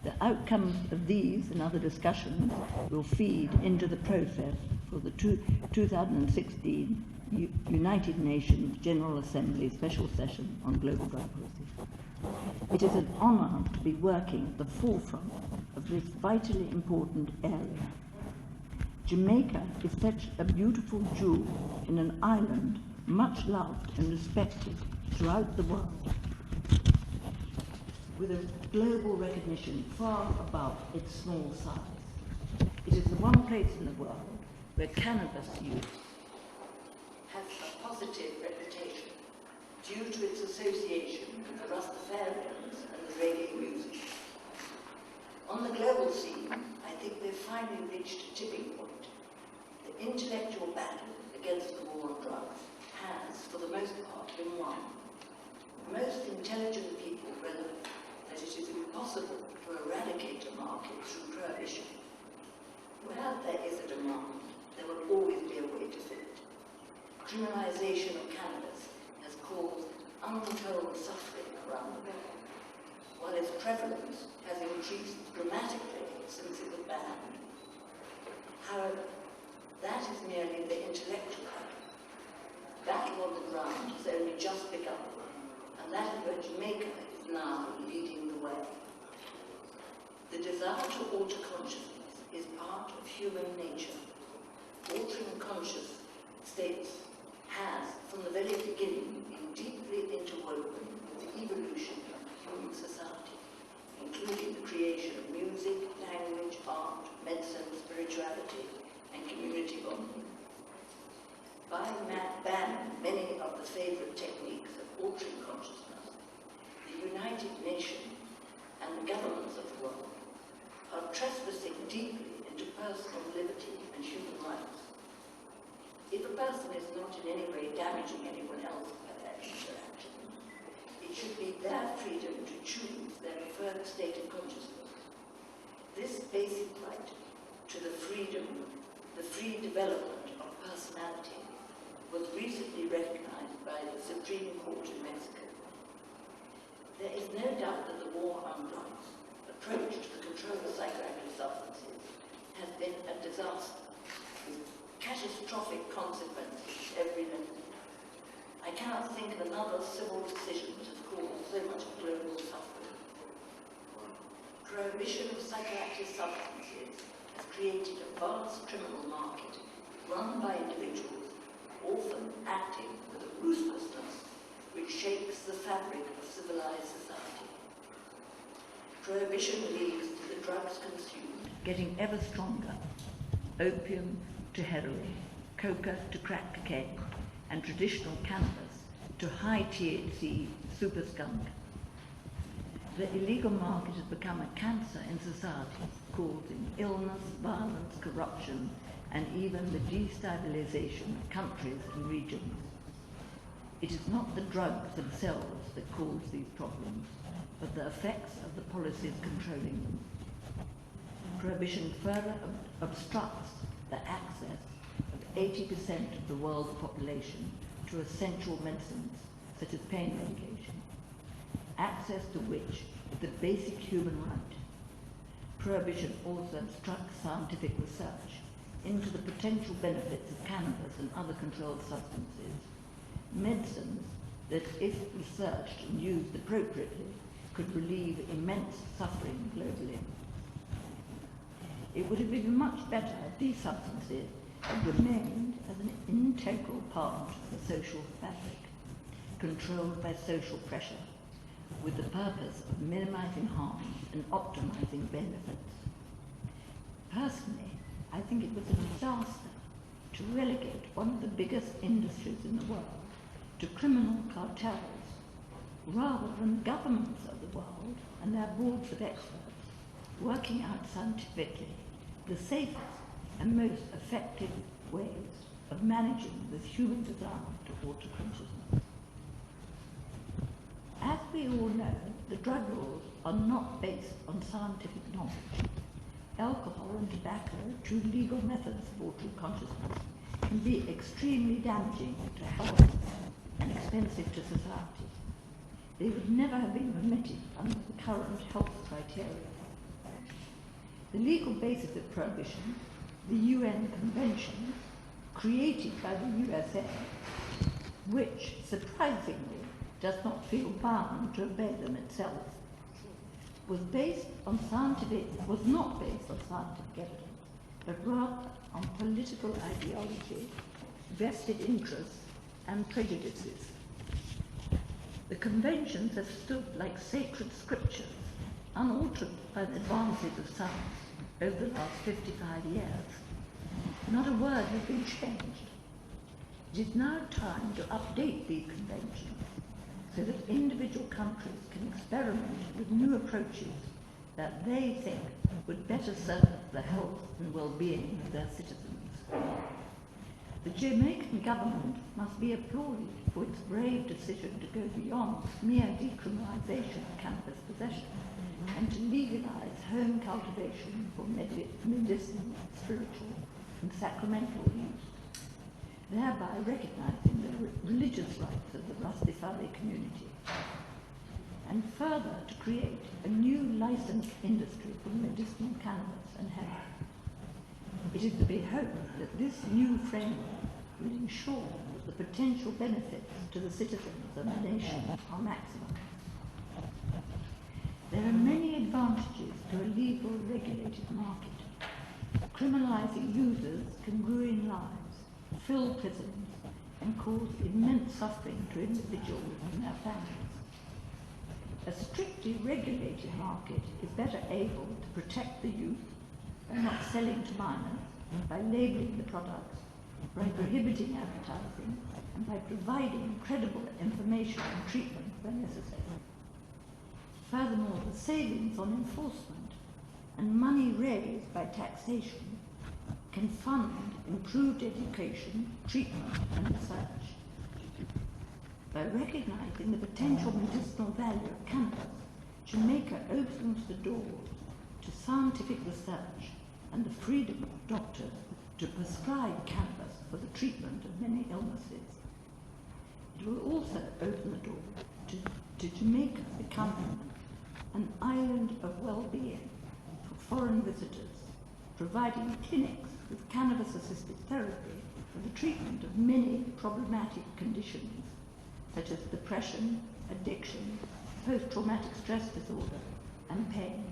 The outcomes of these and other discussions will feed into the process for the 2016 United Nations General Assembly Special Session on Global Drug Policy. It is an honour to be working at the forefront of this vitally important area. Jamaica is such a beautiful jewel in an island much loved and respected throughout the world, with a global recognition far above its small size. It is the one place in the world where cannabis use has a positive reputation due to its association with the Rastafarians and the reggae music. On the global scene, I think we've finally reached a tipping point. The intellectual battle against the war on drugs has, for the most part, been won. Most intelligent people realize that it is impossible to eradicate a market through prohibition. Where there is a demand, there will always be a way to fill it. Criminalization of cannabis has caused untold suffering around the world, while its prevalence has increased dramatically since it was banned. However, that is merely the intellectual battle. Battle on the ground has only just begun, and that is where Jamaica is now leading the way. The desire to alter consciousness is part of human nature. Altering conscious states has, from the very beginning, been deeply interwoven with the evolution of human society, including the creation of music, language, art, medicine, spirituality, and community bonding. By banning many of the favourite techniques of altering consciousness, the United Nations and the governments of the world are trespassing deeply into personal liberty and human rights. If a person is not in any way damaging anyone else by their interaction, it should be their freedom to choose their preferred state of consciousness. This basic right to the free development of personality was recently recognized by the Supreme Court in Mexico. There is no doubt that the war on drugs, approach to the control of psychoactive substances, has been a disaster with catastrophic consequences at every level. I cannot think of another civil decision that has caused so much global suffering. Prohibition of psychoactive substances has created a vast criminal market run by individuals, often acting with a ruthlessness which shakes the fabric of civilized society. Prohibition leads to the drugs consumed getting ever stronger, opium to heroin, coca to crack cocaine, and traditional cannabis to high THC super skunk. The illegal market has become a cancer in society, causing illness, violence, corruption, and even the destabilization of countries and regions. It is not the drugs themselves that cause these problems, but the effects of the policies controlling them. Prohibition further obstructs the access of 80% of the world's population to essential medicines, such as pain medication, access to which is a basic human right. Prohibition also obstructs scientific research into the potential benefits of cannabis and other controlled substances, medicines that, if researched and used appropriately, could relieve immense suffering globally. It would have been much better if these substances had remained as an integral part of the social fabric, controlled by social pressure, with the purpose of minimizing harm and optimizing benefits. Personally, I think it was a disaster to relegate one of the biggest industries in the world to criminal cartels, rather than governments of the world and their boards of experts working out scientifically the safest and most effective ways of managing this human desire to alter consciousness. As we all know, the drug laws are not based on scientific knowledge. Alcohol and tobacco, two legal methods of altering consciousness, can be extremely damaging to health and expensive to society. They would never have been permitted under the current health criteria. The legal basis of prohibition, the UN Convention, created by the USA, which, surprisingly, does not feel bound to obey them itself, was not based on scientific evidence, but rather on political ideology, vested interests, and prejudices. The conventions have stood like sacred scriptures, unaltered by the advances of science over the last 55 years. Not a word has been changed. It is now time to update these conventions so that individual countries can experiment with new approaches that they think would better serve the health and well-being of their citizens. The Jamaican government must be applauded for its brave decision to go beyond mere decriminalisation of cannabis possession and to legalise home cultivation for medicinal, spiritual and sacramental use, thereby recognising the religious rights of the Rastafari community, and further to create a new licensed industry for medicinal cannabis and health. It is to be hoped that this new framework will ensure that the potential benefits to the citizens of the nation are maximised. There are many advantages to a legal, regulated market. Criminalising users can ruin lives, fill prisons, and cause immense suffering to individuals and their families. A strictly regulated market is better able to protect the youth by not selling to minors, by labelling the products, by prohibiting advertising, and by providing credible information and treatment where necessary. Furthermore, the savings on enforcement and money raised by taxation can fund improved education, treatment, and research. By recognizing the potential medicinal value of cannabis, Jamaica opens the doors to scientific research and the freedom of doctors to prescribe cannabis for the treatment of many illnesses. It will also open the door to Jamaica becoming an island of well-being for foreign visitors, providing clinics with cannabis-assisted therapy for the treatment of many problematic conditions, such as depression, addiction, post-traumatic stress disorder, and pain.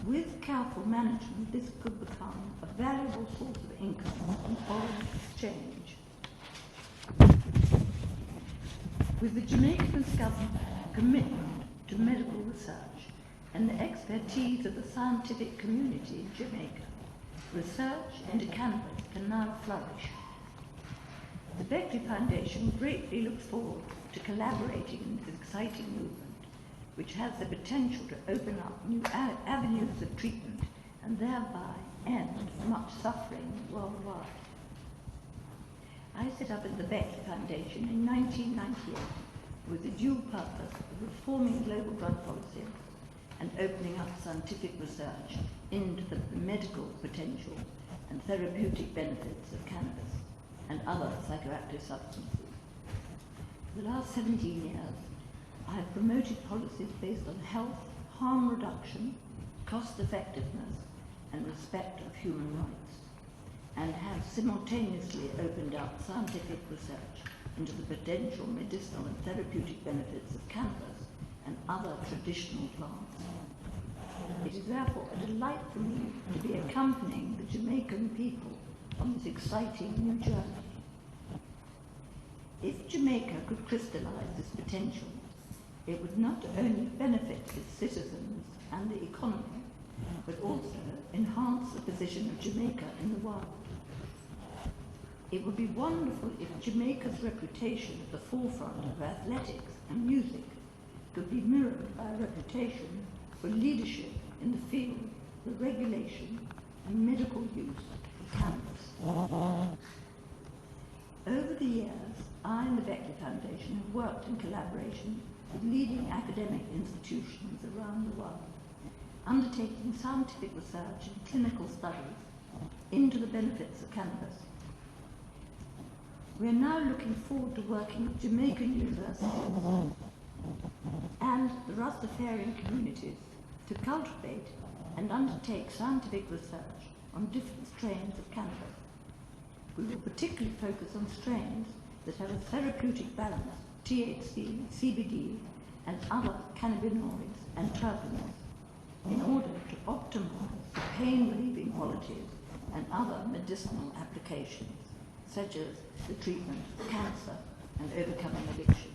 With careful management, this could become a valuable source of income and foreign exchange. With the Jamaican government's commitment to medical research and the expertise of the scientific community in Jamaica, research into cannabis can now flourish. The Beckley Foundation greatly looks forward to collaborating in this exciting movement, which has the potential to open up new avenues of treatment and thereby end much suffering worldwide. I set up the Beckley Foundation in 1998 with the dual purpose of reforming global drug policy and opening up scientific research into the medical potential and therapeutic benefits of cannabis and other psychoactive substances. For the last 17 years, I have promoted policies based on health, harm reduction, cost effectiveness, and respect of human rights, and have simultaneously opened up scientific research into the potential medicinal and therapeutic benefits of cannabis and other traditional plants. It is therefore a delight for me to be accompanying the Jamaican people on this exciting new journey. If Jamaica could crystallize this potential, it would not only benefit its citizens and the economy, but also enhance the position of Jamaica in the world. It would be wonderful if Jamaica's reputation at the forefront of athletics and music could be mirrored by a reputation for leadership in the field, the regulation and medical use of cannabis. Over the years, I and the Beckley Foundation have worked in collaboration with leading academic institutions around the world, undertaking scientific research and clinical studies into the benefits of cannabis. We are now looking forward to working with Jamaican universities and the Rastafarian communities to cultivate and undertake scientific research on different strains of cannabis. We will particularly focus on strains that have a therapeutic balance, THC, CBD, and other cannabinoids and terpenoids, in order to optimize the pain-relieving qualities and other medicinal applications, such as the treatment of cancer and overcoming addiction.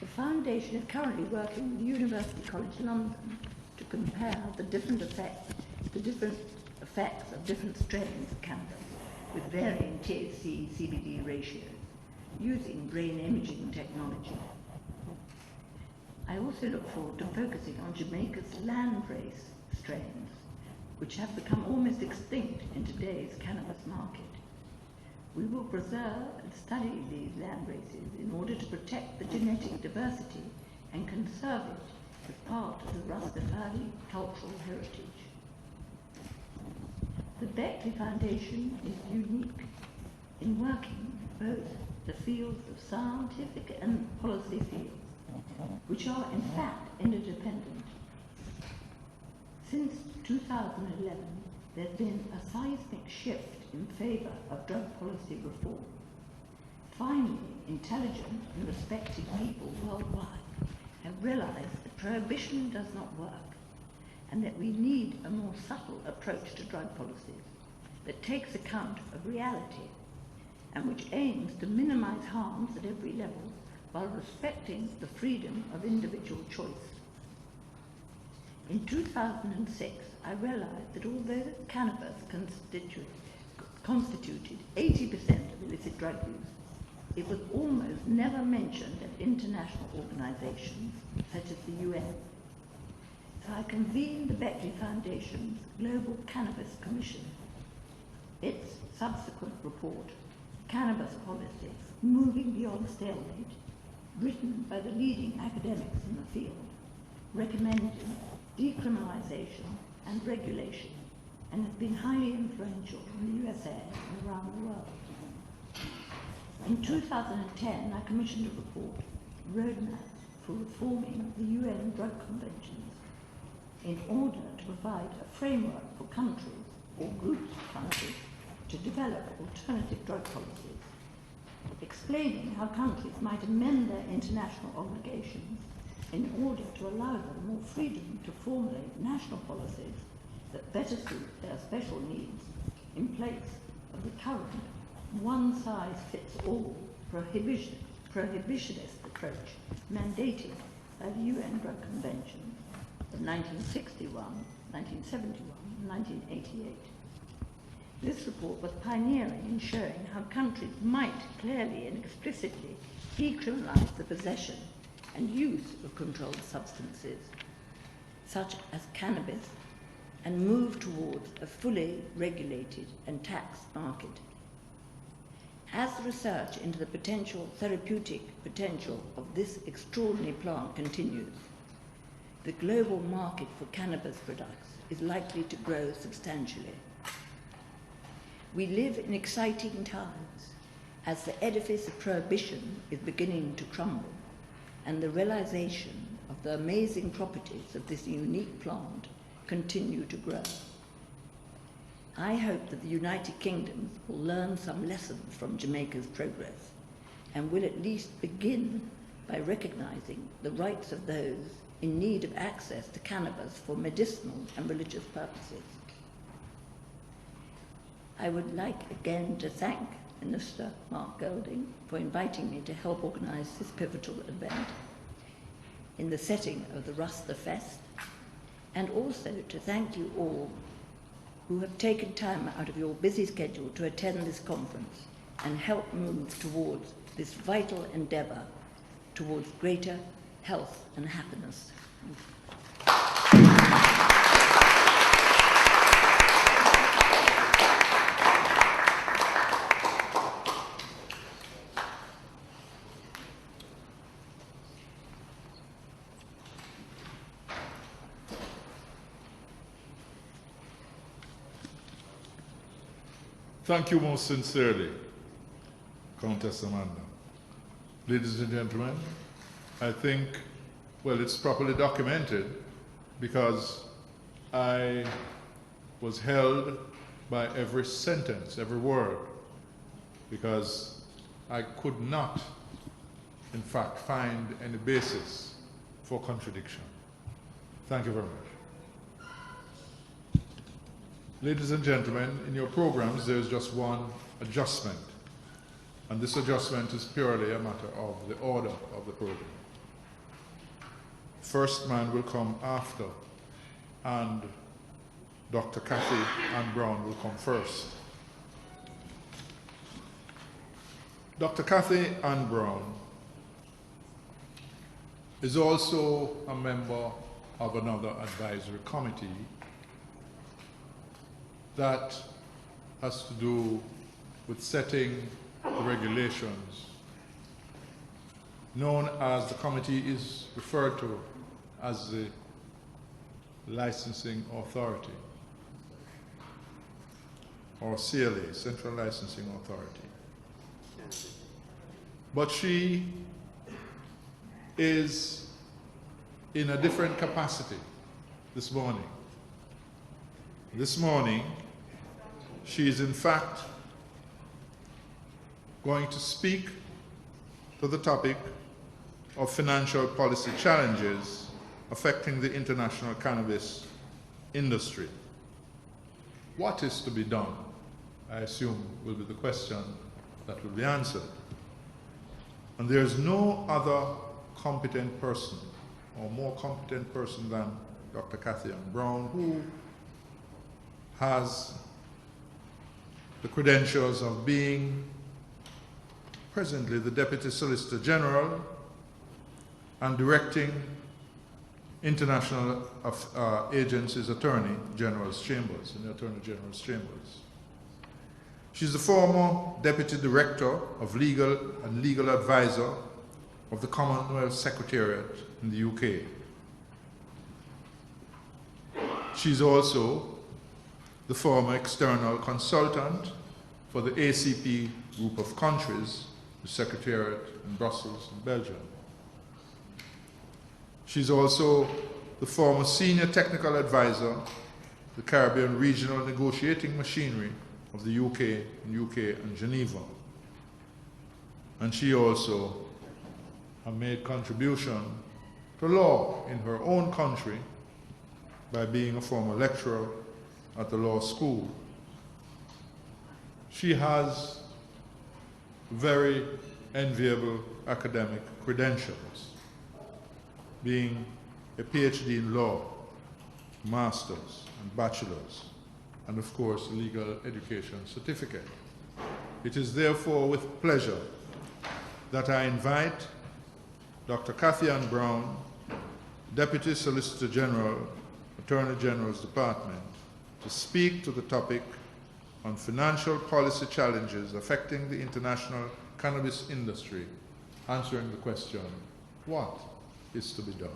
The Foundation is currently working with University College London to compare the different effects of different strains of cannabis with varying THC-CBD ratios using brain imaging technology. I also look forward to focusing on Jamaica's landrace strains, which have become almost extinct in today's cannabis market. We will preserve and study these land races in order to protect the genetic diversity and conserve it as part of the Rastafari cultural heritage. The Beckley Foundation is unique in working both the fields of scientific and policy fields, which are in fact interdependent. Since 2011, there's been a seismic shift in favour of drug policy reform. Finally, intelligent and respected people worldwide have realised that prohibition does not work, and that we need a more subtle approach to drug policies that takes account of reality and which aims to minimise harms at every level while respecting the freedom of individual choice. In 2006, I realised that although cannabis constituted 80% of illicit drug use, it was almost never mentioned at international organisations such as the UN. So I convened the Beckley Foundation's Global Cannabis Commission. Its subsequent report, Cannabis Policy, Moving Beyond Stalemate, written by the leading academics in the field, recommended decriminalisation and regulation, and has been highly influential in the USA and around the world. In 2010, I commissioned a report, Roadmap for Reforming the UN Drug Conventions, in order to provide a framework for countries or groups of countries to develop alternative drug policies, explaining how countries might amend their international obligations in order to allow them more freedom to formulate national policies that better suit their special needs in place of the current one-size-fits-all prohibitionist approach mandated by the UN Drug Convention of 1961, 1971, and 1988. This report was pioneering in showing how countries might clearly and explicitly decriminalize the possession and use of controlled substances, such as cannabis, and move towards a fully regulated and taxed market. As the research into the potential therapeutic potential of this extraordinary plant continues, the global market for cannabis products is likely to grow substantially. We live in exciting times as the edifice of prohibition is beginning to crumble and the realization of the amazing properties of this unique plant continue to grow. I hope that the United Kingdom will learn some lessons from Jamaica's progress and will at least begin by recognizing the rights of those in need of access to cannabis for medicinal and religious purposes. I would like again to thank Minister Mark Golding for inviting me to help organize this pivotal event in the setting of the Rasta Fest, and also to thank you all who have taken time out of your busy schedule to attend this conference and help move towards this vital endeavor towards greater health and happiness. Thank you most sincerely, Countess Amanda. Ladies and gentlemen, I think, well, it's properly documented because I was held by every sentence, every word, because I could not, in fact, find any basis for contradiction. Thank you very much. Ladies and gentlemen, in your programs, there's just one adjustment. And this adjustment is purely a matter of the order of the program. First man will come after, and Dr. Kathy Ann Brown will come first. Dr. Kathy Ann Brown is also a member of another advisory committee that has to do with setting the regulations known as, the committee is referred to as the Licensing Authority, or CLA, Central Licensing Authority. But she is in a different capacity this morning. This morning, she is in fact going to speak to the topic of financial policy challenges affecting the international cannabis industry. What is to be done, I assume, will be the question that will be answered. And there's no other competent person, or more competent person than Dr. Kathy Ann Brown, who has the credentials of being presently the Deputy Solicitor General and directing international agencies' Attorney General's Chambers, in the Attorney General's Chambers. She's the former Deputy Director of Legal and Legal Advisor of the Commonwealth Secretariat in the UK. She's also the former external consultant for the ACP group of countries, the Secretariat in Brussels and Belgium. She's also the former senior technical advisor, the Caribbean Regional Negotiating Machinery of the UK and Geneva. And she also has made contribution to law in her own country by being a former lecturer at the law school. She has very enviable academic credentials. being a PhD in law, master's and bachelor's, and of course, a legal education certificate. It is therefore with pleasure that I invite Dr. Kathy Ann Brown, Deputy Solicitor General, Attorney General's Department, to speak to the topic on financial policy challenges affecting the international cannabis industry, answering the question, what is to be done?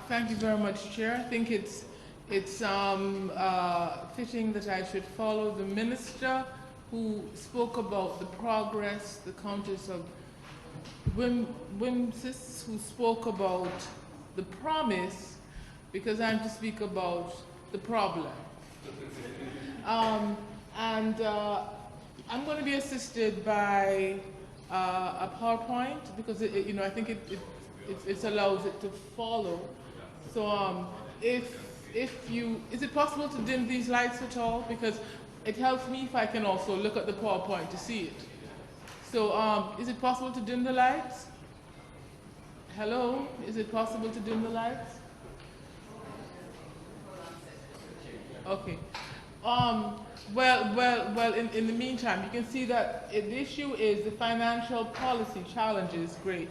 Thank you very much, Chair. I think it's fitting that I should follow the Minister who spoke about the progress, the Countess of Wimsis, who spoke about the promise, because I'm to speak about the problem. I'm going to be assisted by a PowerPoint because I think it allows it to follow. So is it possible to dim these lights at all? Because it helps me if I can also look at the PowerPoint to see it. So is it possible to dim the lights? Hello, is it possible to dim the lights? Okay. Well, in the meantime, you can see that the issue is the financial policy challenges. Great.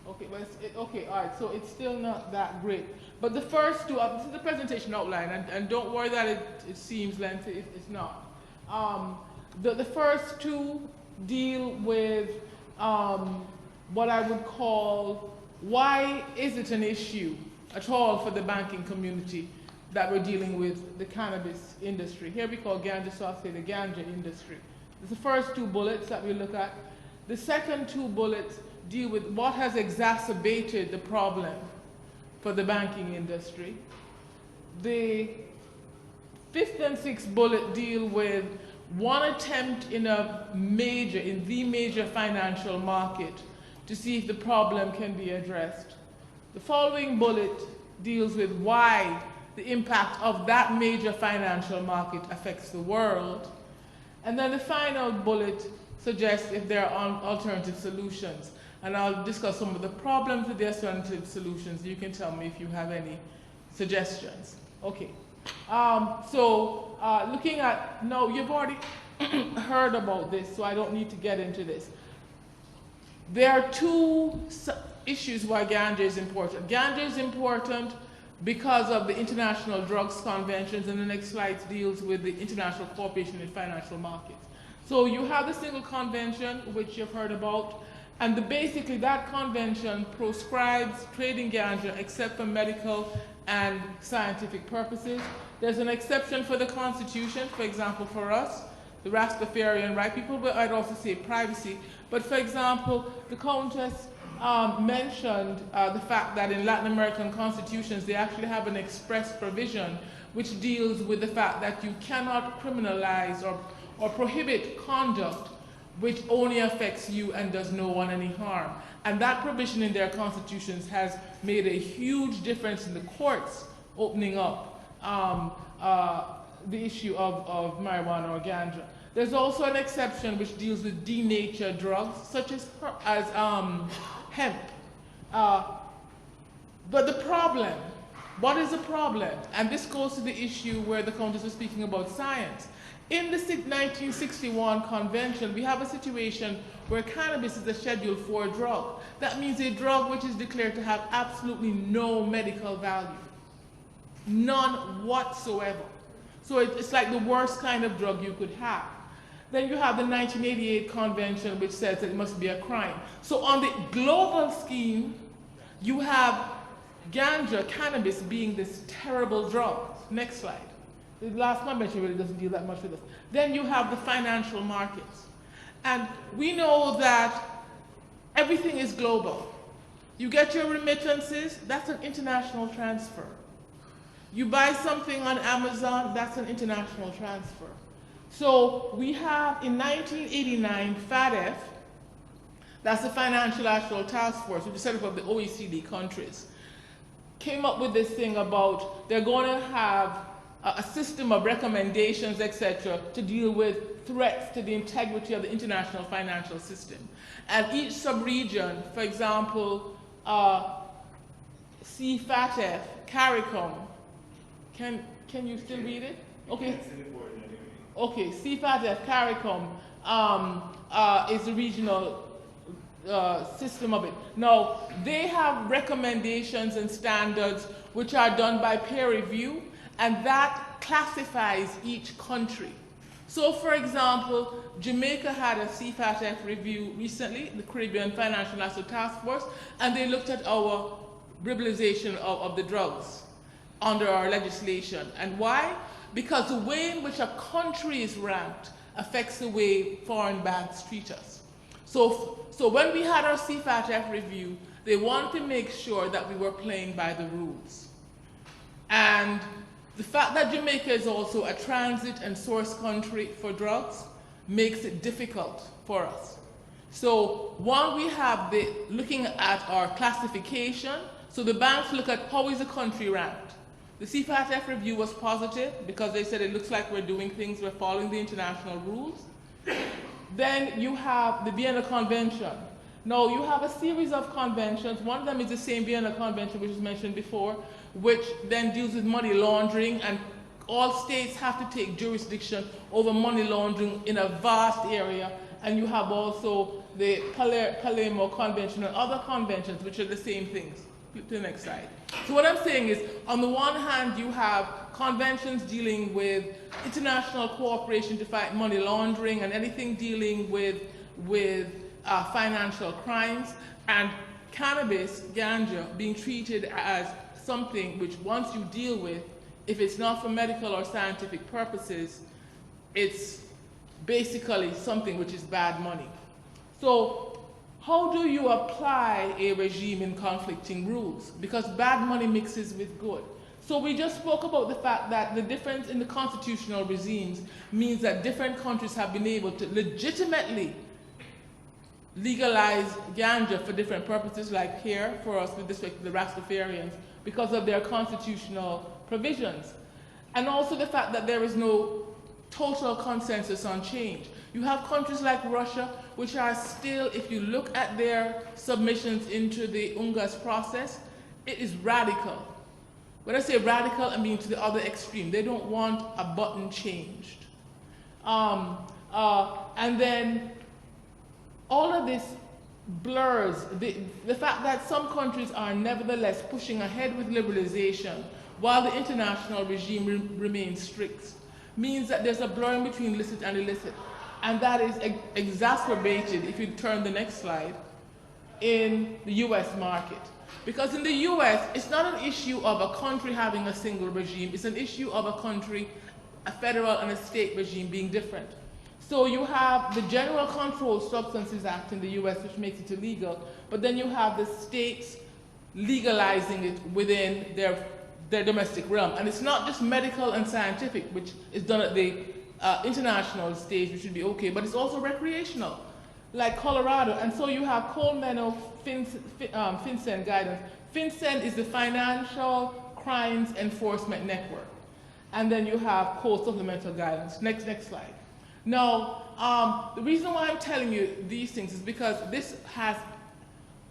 Okay, well, okay, all right, so it's still not that great. But the first two, this is the presentation outline, and don't worry that it seems lengthy, it's not. The first two deal with what I would call, why is it an issue at all for the banking community that we're dealing with the cannabis industry? Here we call ganja, so I'll say the ganja industry. It's the first two bullets that we look at. The second two bullets deal with what has exacerbated the problem for the banking industry. The fifth and sixth bullet deal with one attempt in the major financial market to see if the problem can be addressed. The following bullet deals with why the impact of that major financial market affects the world. And then the final bullet suggests if there are alternative solutions. And I'll discuss some of the problems with the alternative solutions. You can tell me if you have any suggestions. Okay. Looking at, no, you've already heard about this, so I don't need to get into this. There are two issues why ganja is important. Ganja is important because of the International Drugs Conventions, and the next slide deals with the International Cooperation in Financial Markets. So you have the single convention, which you've heard about, and basically that convention proscribes trading ganja except for medical and scientific purposes. There's an exception for the Constitution, for example, for us, the Rastafarian right people, but I'd also say privacy. But for example, the Countess mentioned the fact that in Latin American constitutions, they actually have an express provision which deals with the fact that you cannot criminalize or prohibit conduct which only affects you and does no one any harm. And that provision in their constitutions has made a huge difference in the courts opening up the issue of marijuana or ganja. There's also an exception which deals with denatured drugs, such as hemp. But the problem, what is the problem? And this goes to the issue where the Countess was speaking about science. In the 1961 convention, we have a situation where cannabis is a Schedule 4 drug. That means a drug which is declared to have absolutely no medical value. None whatsoever. So it's like the worst kind of drug you could have. Then you have the 1988 convention which says that it must be a crime. So on the global scheme, you have ganja, cannabis being this terrible drug. Next slide. The last convention really doesn't deal that much with this. Then you have the financial markets. And we know that everything is global. You get your remittances, that's an international transfer. You buy something on Amazon, that's an international transfer. So we have in 1989, FATF, that's the Financial Actual Task Force, which is set up of the OECD countries, came up with this thing about they're going to have a system of recommendations, etc., to deal with threats to the integrity of the international financial system. And each sub-region, for example, CFATF, CARICOM, can you still read it? Okay. Okay, CFATF, CARICOM is the regional system of it. Now, they have recommendations and standards which are done by peer review, and that classifies each country. So, for example, Jamaica had a CFATF review recently, the Caribbean Financial National Task Force, and they looked at our liberalization of the drugs under our legislation. And why? Because the way in which a country is ranked affects the way foreign banks treat us. So when we had our CFATF review, they wanted to make sure that we were playing by the rules. And the fact that Jamaica is also a transit and source country for drugs makes it difficult for us. So one, we have looking at our classification. So the banks look at how is the country ranked. The CFATF review was positive because they said it looks like we're doing things, we're following the international rules. Then you have the Vienna Convention. Now you have a series of conventions. One of them is the same Vienna Convention which was mentioned before, which then deals with money laundering, and all states have to take jurisdiction over money laundering in a vast area. And you have also the Palermo Convention and other conventions which are the same things. Flip to the next slide. So what I'm saying is, on the one hand, you have conventions dealing with international cooperation to fight money laundering and anything dealing with financial crimes, and cannabis, ganja, being treated as something which once you deal with, if it's not for medical or scientific purposes, it's basically something which is bad money. So how do you apply a regime in conflicting rules? Because bad money mixes with good. So we just spoke about the fact that the difference in the constitutional regimes means that different countries have been able to legitimately legalize ganja for different purposes, like here for us with respect to the Rastafarians, because of their constitutional provisions. And also the fact that there is no total consensus on change. You have countries like Russia, which are still, if you look at their submissions into the UNGAS process, it is radical. When I say radical, I mean to the other extreme. They don't want a button changed. And then all of this blurs the fact that some countries are nevertheless pushing ahead with liberalization while the international regime remains strict, means that there's a blurring between licit and illicit. And that is exacerbated, if you turn the next slide, in the US market. Because in the US, it's not an issue of a country having a single regime, it's an issue of a country, a federal and a state regime being different. So you have the General Controlled Substances Act in the US, which makes it illegal, but then you have the states legalizing it within their domestic realm. And it's not just medical and scientific, which is done at the international stage, which would be okay, but it's also recreational, like Colorado. And so you have Coleman FinCEN guidance. FinCEN is the Financial Crimes Enforcement Network. And then you have Code Supplemental Guidance. Next slide. Now, the reason why I'm telling you these things is because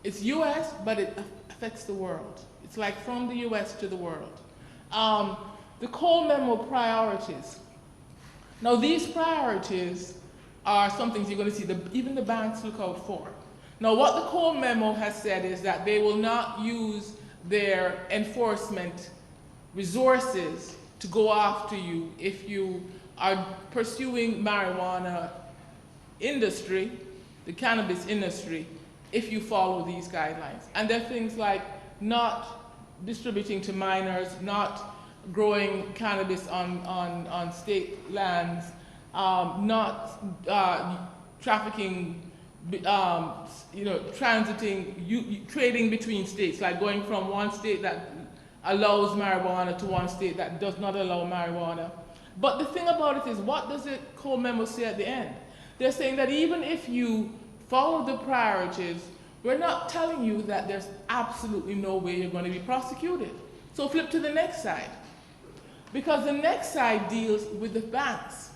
it's US, but it affects the world. It's like from the US to the world. The Cole Memo priorities. Now these priorities are some things you're going to see, even the banks look out for. Now what the Cole Memo has said is that they will not use their enforcement resources to go after you if you are pursuing marijuana industry, the cannabis industry, if you follow these guidelines. And there are things like not distributing to minors, not growing cannabis on state lands, not trafficking, transiting, trading between states, like going from one state that allows marijuana to one state that does not allow marijuana. But the thing about it is, what does the Cole Memo say at the end? They're saying that even if you follow the priorities, we're not telling you that there's absolutely no way you're going to be prosecuted. So flip to the next slide. because the next side deals with the banks.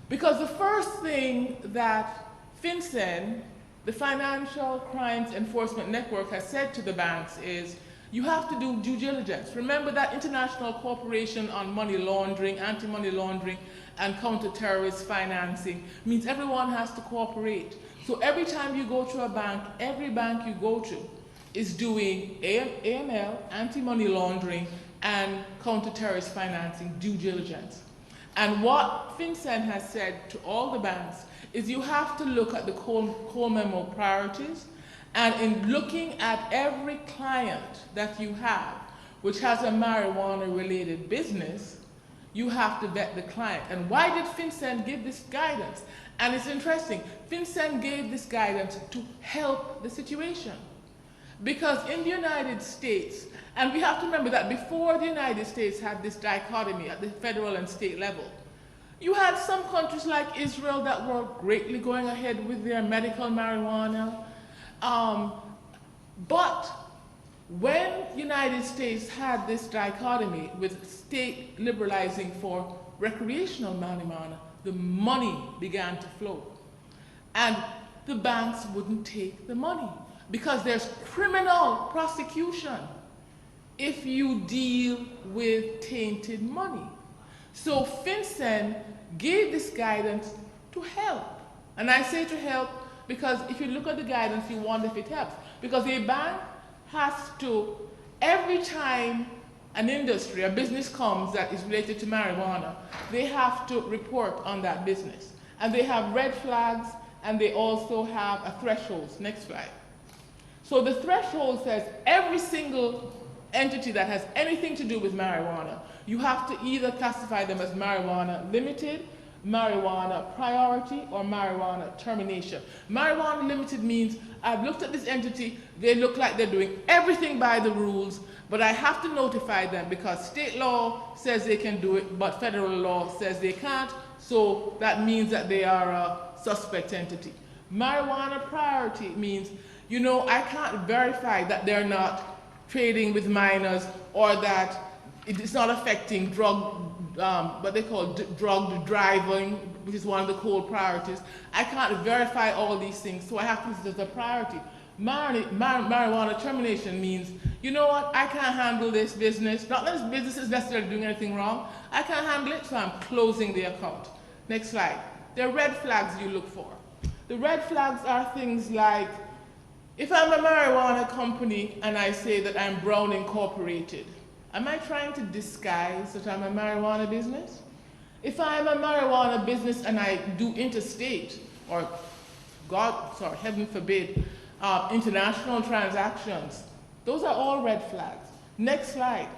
Because the first thing that FinCEN, the Financial Crimes Enforcement Network, has said to the banks is, you have to do due diligence. Remember that International Cooperation on Money Laundering, Anti-Money Laundering, and Counter-Terrorist Financing means everyone has to cooperate. So every time you go to a bank, every bank you go to is doing AML, anti-money laundering, and counter-terrorist financing due diligence. And what FinCEN has said to all the banks is you have to look at the core memo priorities, and in looking at every client that you have, which has a marijuana-related business, you have to vet the client. And why did FinCEN give this guidance? And it's interesting, FinCEN gave this guidance to help the situation. Because in the United States, and we have to remember that before the United States had this dichotomy at the federal and state level, you had some countries like Israel that were greatly going ahead with their medical marijuana. But when the United States had this dichotomy with state liberalizing for recreational marijuana, the money began to flow. And the banks wouldn't take the money because there's criminal prosecution if you deal with tainted money. So FinCEN gave this guidance to help. And I say to help because if you look at the guidance, you wonder if it helps. Because a bank has to, every time an industry, a business comes that is related to marijuana, they have to report on that business. And they have red flags, and they also have a threshold. Next slide. So the threshold says every single entity that has anything to do with marijuana, you have to either classify them as marijuana limited, marijuana priority, or marijuana termination. Marijuana limited means I've looked at this entity, they look like they're doing everything by the rules, but I have to notify them because state law says they can do it, but federal law says they can't, so that means that they are a suspect entity. Marijuana priority means, you know, I can't verify that they're not trading with minors or that it is not affecting drug, what they call drug driving, which is one of the core priorities. I can't verify all these things, so I have to list it as a priority. Marijuana termination means, you know what, I can't handle this business. Not that this business is necessarily doing anything wrong. I can't handle it, so I'm closing the account. Next slide. There are red flags you look for. The red flags are things like, if I'm a marijuana company and I say that I'm Brown Incorporated, am I trying to disguise that I'm a marijuana business? If I'm a marijuana business and I do interstate, or heaven forbid, international transactions, those are all red flags. Next slide.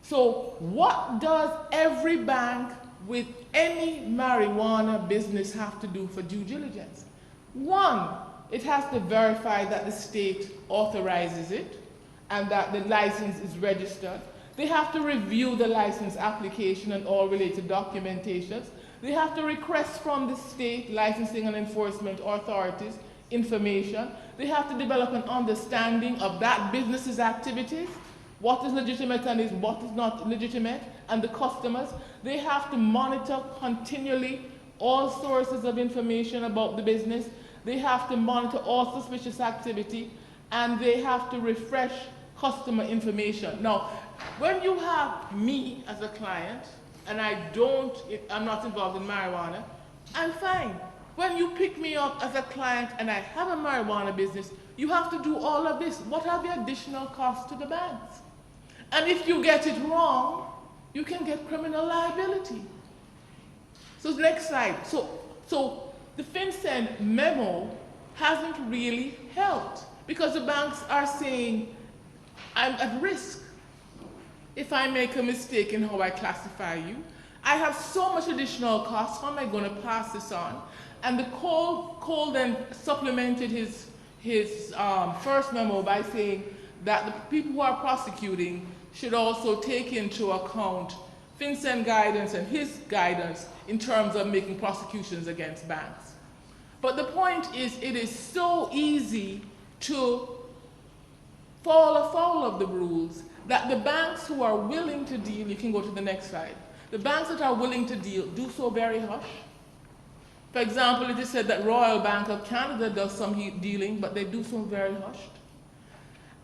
So what does every bank with any marijuana business have to do for due diligence? One, it has to verify that the state authorizes it and that the license is registered. They have to review the license application and all related documentations. They have to request from the state licensing and enforcement authorities information. They have to develop an understanding of that business's activities, what is legitimate and what is not legitimate, and the customers. They have to monitor continually all sources of information about the business. They have to monitor all suspicious activity, and they have to refresh customer information. Now, when you have me as a client, and I'm not involved in marijuana, I'm fine. When you pick me up as a client and I have a marijuana business, you have to do all of this. What are the additional costs to the banks? And if you get it wrong, you can get criminal liability. So next slide. So the FinCEN memo hasn't really helped because the banks are saying, I'm at risk if I make a mistake in how I classify you. I have so much additional costs, how am I going to pass this on? And the Cole then supplemented his first memo by saying that the people who are prosecuting should also take into account FinCEN guidance and his guidance in terms of making prosecutions against banks. But the point is, it is so easy to fall afoul of the rules that the banks who are willing to deal, you can go to the next slide, the banks that are willing to deal do so very hush. For example, it is said that Royal Bank of Canada does some dealing, but they do so very hushed.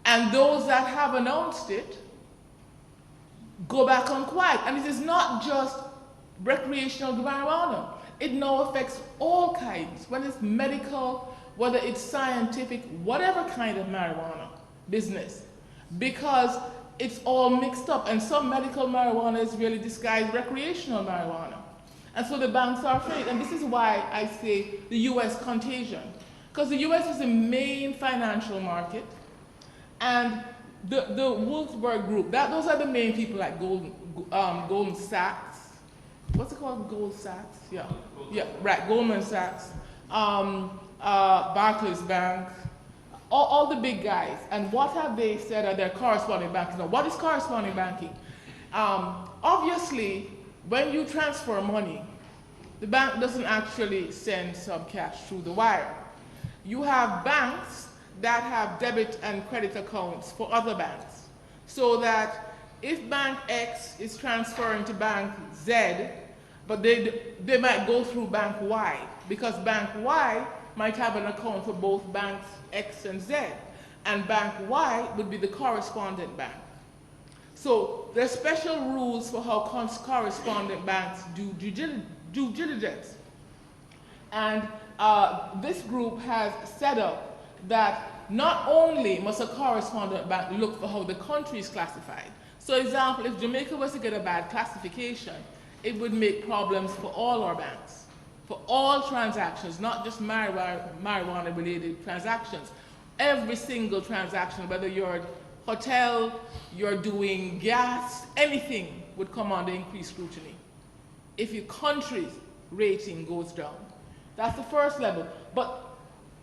And those that have announced it go back on quiet. And it is not just recreational marijuana. It now affects all kinds, whether it's medical, whether it's scientific, whatever kind of marijuana business, because it's all mixed up. And some medical marijuana is really disguised recreational marijuana. And so the banks are afraid. And this is why I say the US contagion. Because the US is the main financial market. And the Wolfsburg group, those are the main people like Goldman Sachs. What's it called? Gold Sachs? Yeah. Yeah, right. Goldman Sachs. Barclays Bank. All the big guys. And what have they said are their corresponding banking? Now, what is corresponding banking? Obviously, when you transfer money, the bank doesn't actually send some cash through the wire. You have banks that have debit and credit accounts for other banks. So that if Bank X is transferring to Bank Z, but they might go through Bank Y, because Bank Y might have an account for both Banks X and Z, and Bank Y would be the correspondent bank. So there's special rules for how correspondent banks do due diligence. And this group has set up that not only must a correspondent bank look for how the country is classified. So example, if Jamaica was to get a bad classification, it would make problems for all our banks, for all transactions, not just marijuana-related transactions. Every single transaction, whether you're a hotel, you're doing gas, anything would come under increased scrutiny if your country's rating goes down. That's the first level. But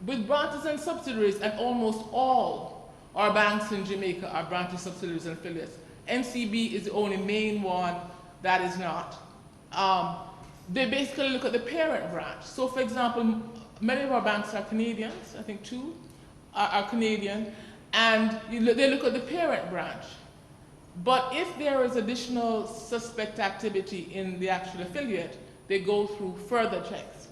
with branches and subsidiaries, and almost all our banks in Jamaica are branches, subsidiaries, and affiliates. NCB is the only main one that is not. They basically look at the parent branch. So for example, many of our banks are Canadians, I think 2 are Canadian, and they look at the parent branch. But if there is additional suspect activity in the actual affiliate, they go through further checks.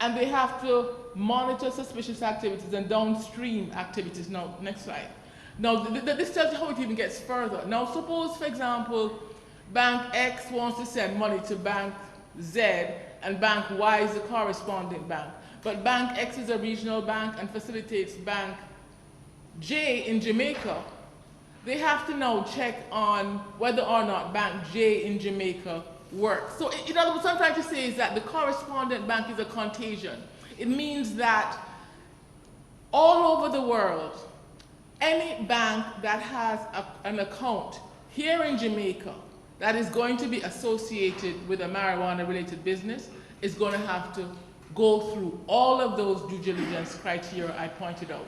And they have to monitor suspicious activities and downstream activities. Now, next slide. Now, this tells you how it even gets further. Now, suppose, for example, Bank X wants to send money to Bank Z, and Bank Y is the corresponding bank. But Bank X is a regional bank and facilitates Bank J in Jamaica. They have to now check on whether or not Bank J in Jamaica works. So in other words, what I'm trying to say is that the correspondent bank is a contagion. It means that all over the world, any bank that has an account here in Jamaica that is going to be associated with a marijuana-related business is going to have to go through all of those due diligence criteria I pointed out.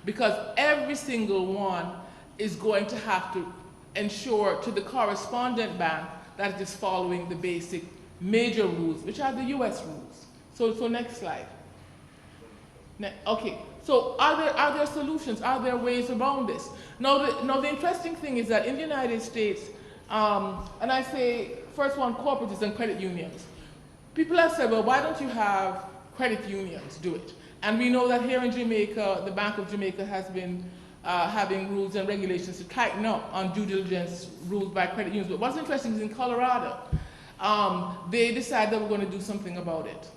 Because every single one is going to have to ensure to the correspondent bank that it is following the basic major rules, which are the US rules. So next slide. Okay, so are there solutions? Are there ways around this? Now the interesting thing is that in the United States, and I say, first one, cooperatives and credit unions. People have said, well, why don't you have credit unions do it? And we know that here in Jamaica, the Bank of Jamaica has been having rules and regulations to tighten up on due diligence rules by credit unions. But what's interesting is in Colorado, they decided they were going to do something about it.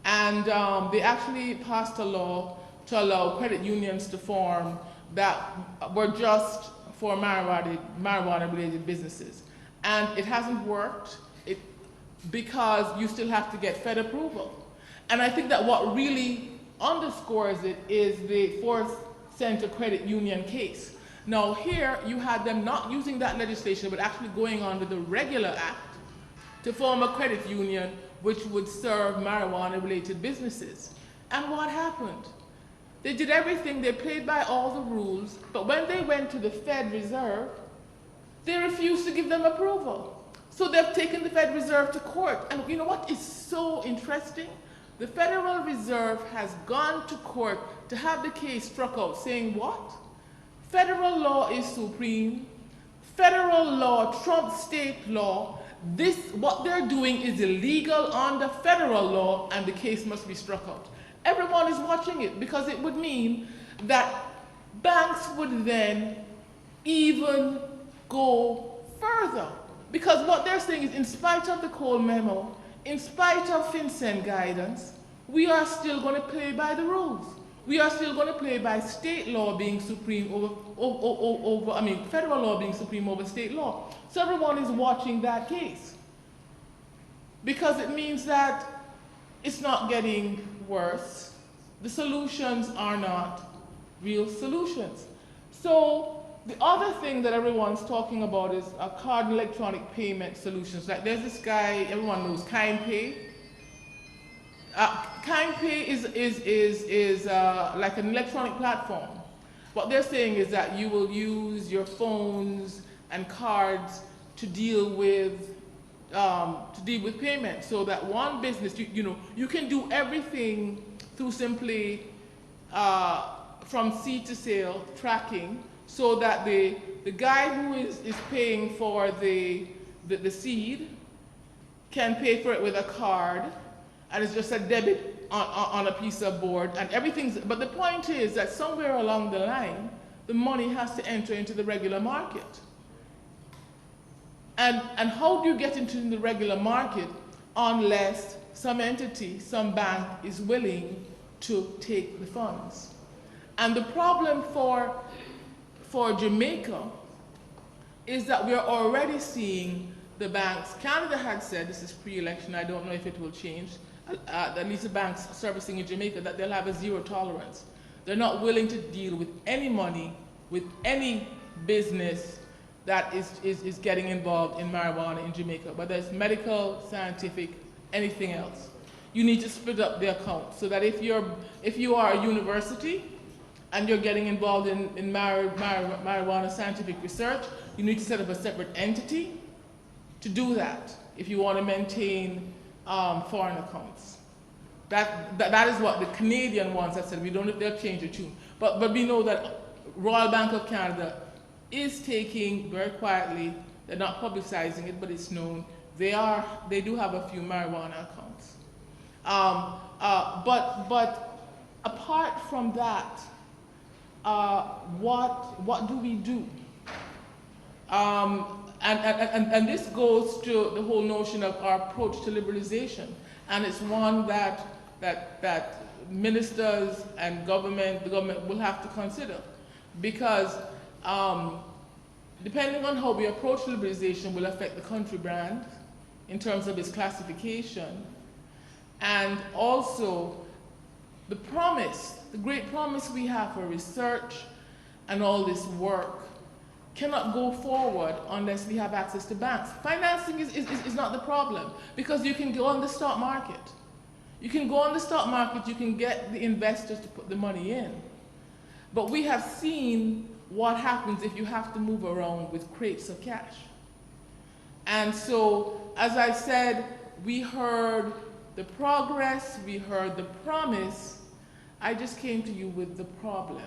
And they actually passed a law to allow credit unions to form that were just for marijuana-related businesses. And it hasn't worked because you still have to get Fed approval. And I think that what really underscores it is the Fourth Center Credit Union case. Now here, you had them not using that legislation, but actually going on with the regular act to form a credit union which would serve marijuana-related businesses. And what happened? They did everything, they played by all the rules, but when they went to the Fed Reserve, they refused to give them approval. So they've taken the Fed Reserve to court. And you know what is so interesting? The Federal Reserve has gone to court to have the case struck out, saying what? Federal law is supreme. federal law trumps state law. What they're doing is illegal under federal law, and the case must be struck out. Everyone is watching it because it would mean that banks would then even go further. Because what they're saying is, in spite of the Cole memo, in spite of FinCEN guidance, we are still going to play by the rules. We are still going to play by state law being supreme federal law being supreme over state law. So everyone is watching that case. Because it means that it's not getting worse. The solutions are not real solutions. So the other thing that everyone's talking about is card and electronic payment solutions. Like there's this guy, everyone knows, KinePay. KinePay is like an electronic platform. What they're saying is that you will use your phones and cards to deal with payment, so that one business, you can do everything through simply from seed to sale tracking, so that the guy who is paying for the seed can pay for it with a card, and it's just a debit on a piece of board, and but the point is that somewhere along the line, the money has to enter into the regular market. And how do you get into the regular market unless some entity, some bank is willing to take the funds? And the problem for Jamaica is that we are already seeing the banks. Canada had said, this is pre-election, I don't know if it will change, at least the banks servicing in Jamaica, that they'll have a zero tolerance. They're not willing to deal with any money, with any business that is getting involved in marijuana in Jamaica, whether it's medical, scientific, anything else. You need to split up the account so that if you are a university and you're getting involved in marijuana scientific research, you need to set up a separate entity to do that if you want to maintain foreign accounts. That is what the Canadian ones have said. We don't know if they'll change the tune. But we know that Royal Bank of Canada is taking very quietly, they're not publicizing it, but it's known, they do have a few marijuana accounts. But apart from that, what do we do? And this goes to the whole notion of our approach to liberalization, and it's one that ministers and the government will have to consider, because depending on how we approach liberalization will affect the country brand in terms of its classification, and also the great promise we have for research and all this work cannot go forward unless we have access to banks. Financing is not the problem, because you can go on the stock market. You can go on the stock market, you can get the investors to put the money in. But we have seen what happens if you have to move around with crates of cash. And so, as I said, we heard the progress, we heard the promise. I just came to you with the problem.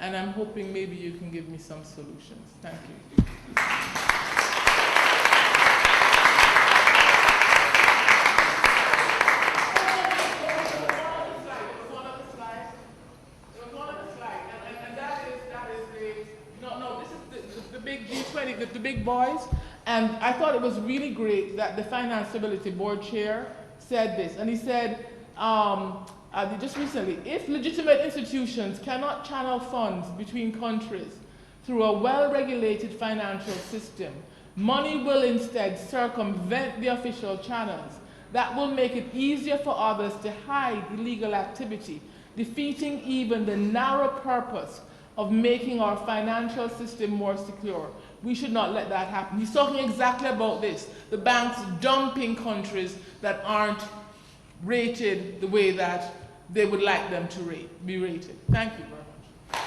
And I'm hoping maybe you can give me some solutions. Thank you. The big boys, and I thought it was really great that the Finance Stability Board Chair said this, and he said just recently, if legitimate institutions cannot channel funds between countries through a well-regulated financial system, money will instead circumvent the official channels. That will make it easier for others to hide illegal activity, defeating even the narrow purpose of making our financial system more secure. We should not let that happen. He's talking exactly about this, the banks dumping countries that aren't rated the way that they would like them to be rated. Thank you very much.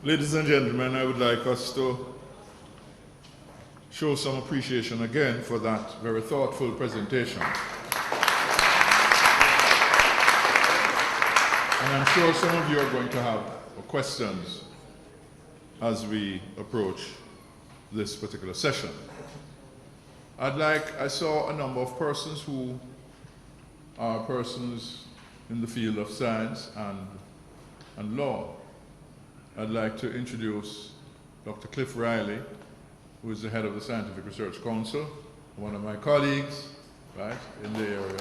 Ladies and gentlemen, I would like us to show some appreciation again for that very thoughtful presentation. And I'm sure some of you are going to have questions as we approach this particular session. I saw a number of persons who are persons in the field of science and law. I'd like to introduce Dr. Cliff Riley, who is the head of the Scientific Research Council, one of my colleagues, right, in the area.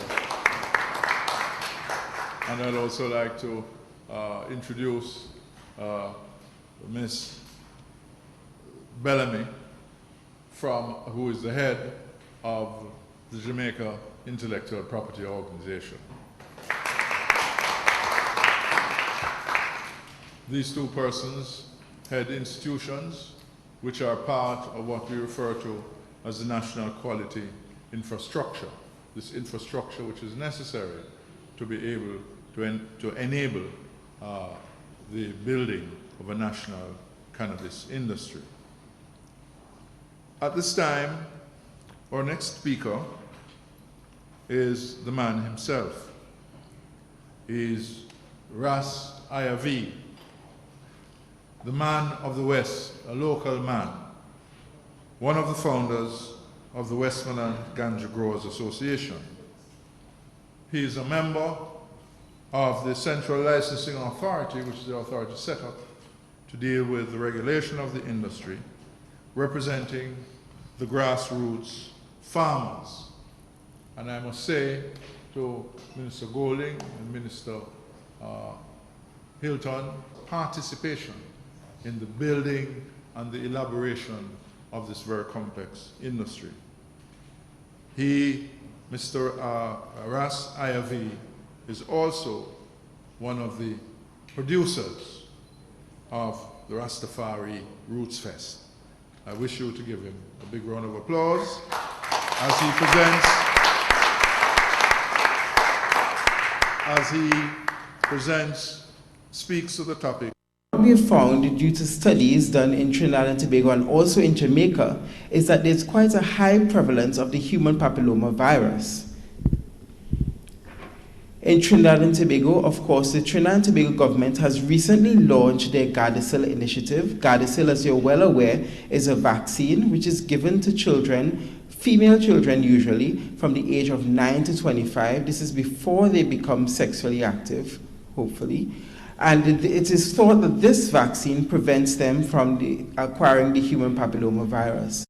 And I'd also like to introduce Miss Bellamy, who is the head of the Jamaica Intellectual Property Organization. These two persons head institutions which are part of what we refer to as the national quality infrastructure. This infrastructure which is necessary to be able to enable the building of a national cannabis industry. At this time, our next speaker is the man himself. He's Ras Ayavi, the man of the West, a local man, one of the founders of the Westmoreland Ganja Growers Association. He is a member of the Central Licensing Authority, which is the authority set up to deal with the regulation of the industry, representing the grassroots farmers. And I must say to Minister Golding and Minister Hilton, participation in the building and the elaboration of this very complex industry. Mr. Ras Ayavi, is also one of the producers of the Rastafari Roots Fest. I wish you to give him a big round of applause as he speaks to the topic. What we have found due to studies done in Trinidad and Tobago and also in Jamaica is that there's quite a high prevalence of the human papilloma virus. In Trinidad and Tobago, of course, the Trinidad and Tobago government has recently launched their Gardasil initiative. Gardasil, as you're well aware, is a vaccine which is given to children, female children usually, from the age of 9 to 25. This is before they become sexually active, hopefully. And it is thought that this vaccine prevents them from acquiring the human papilloma virus.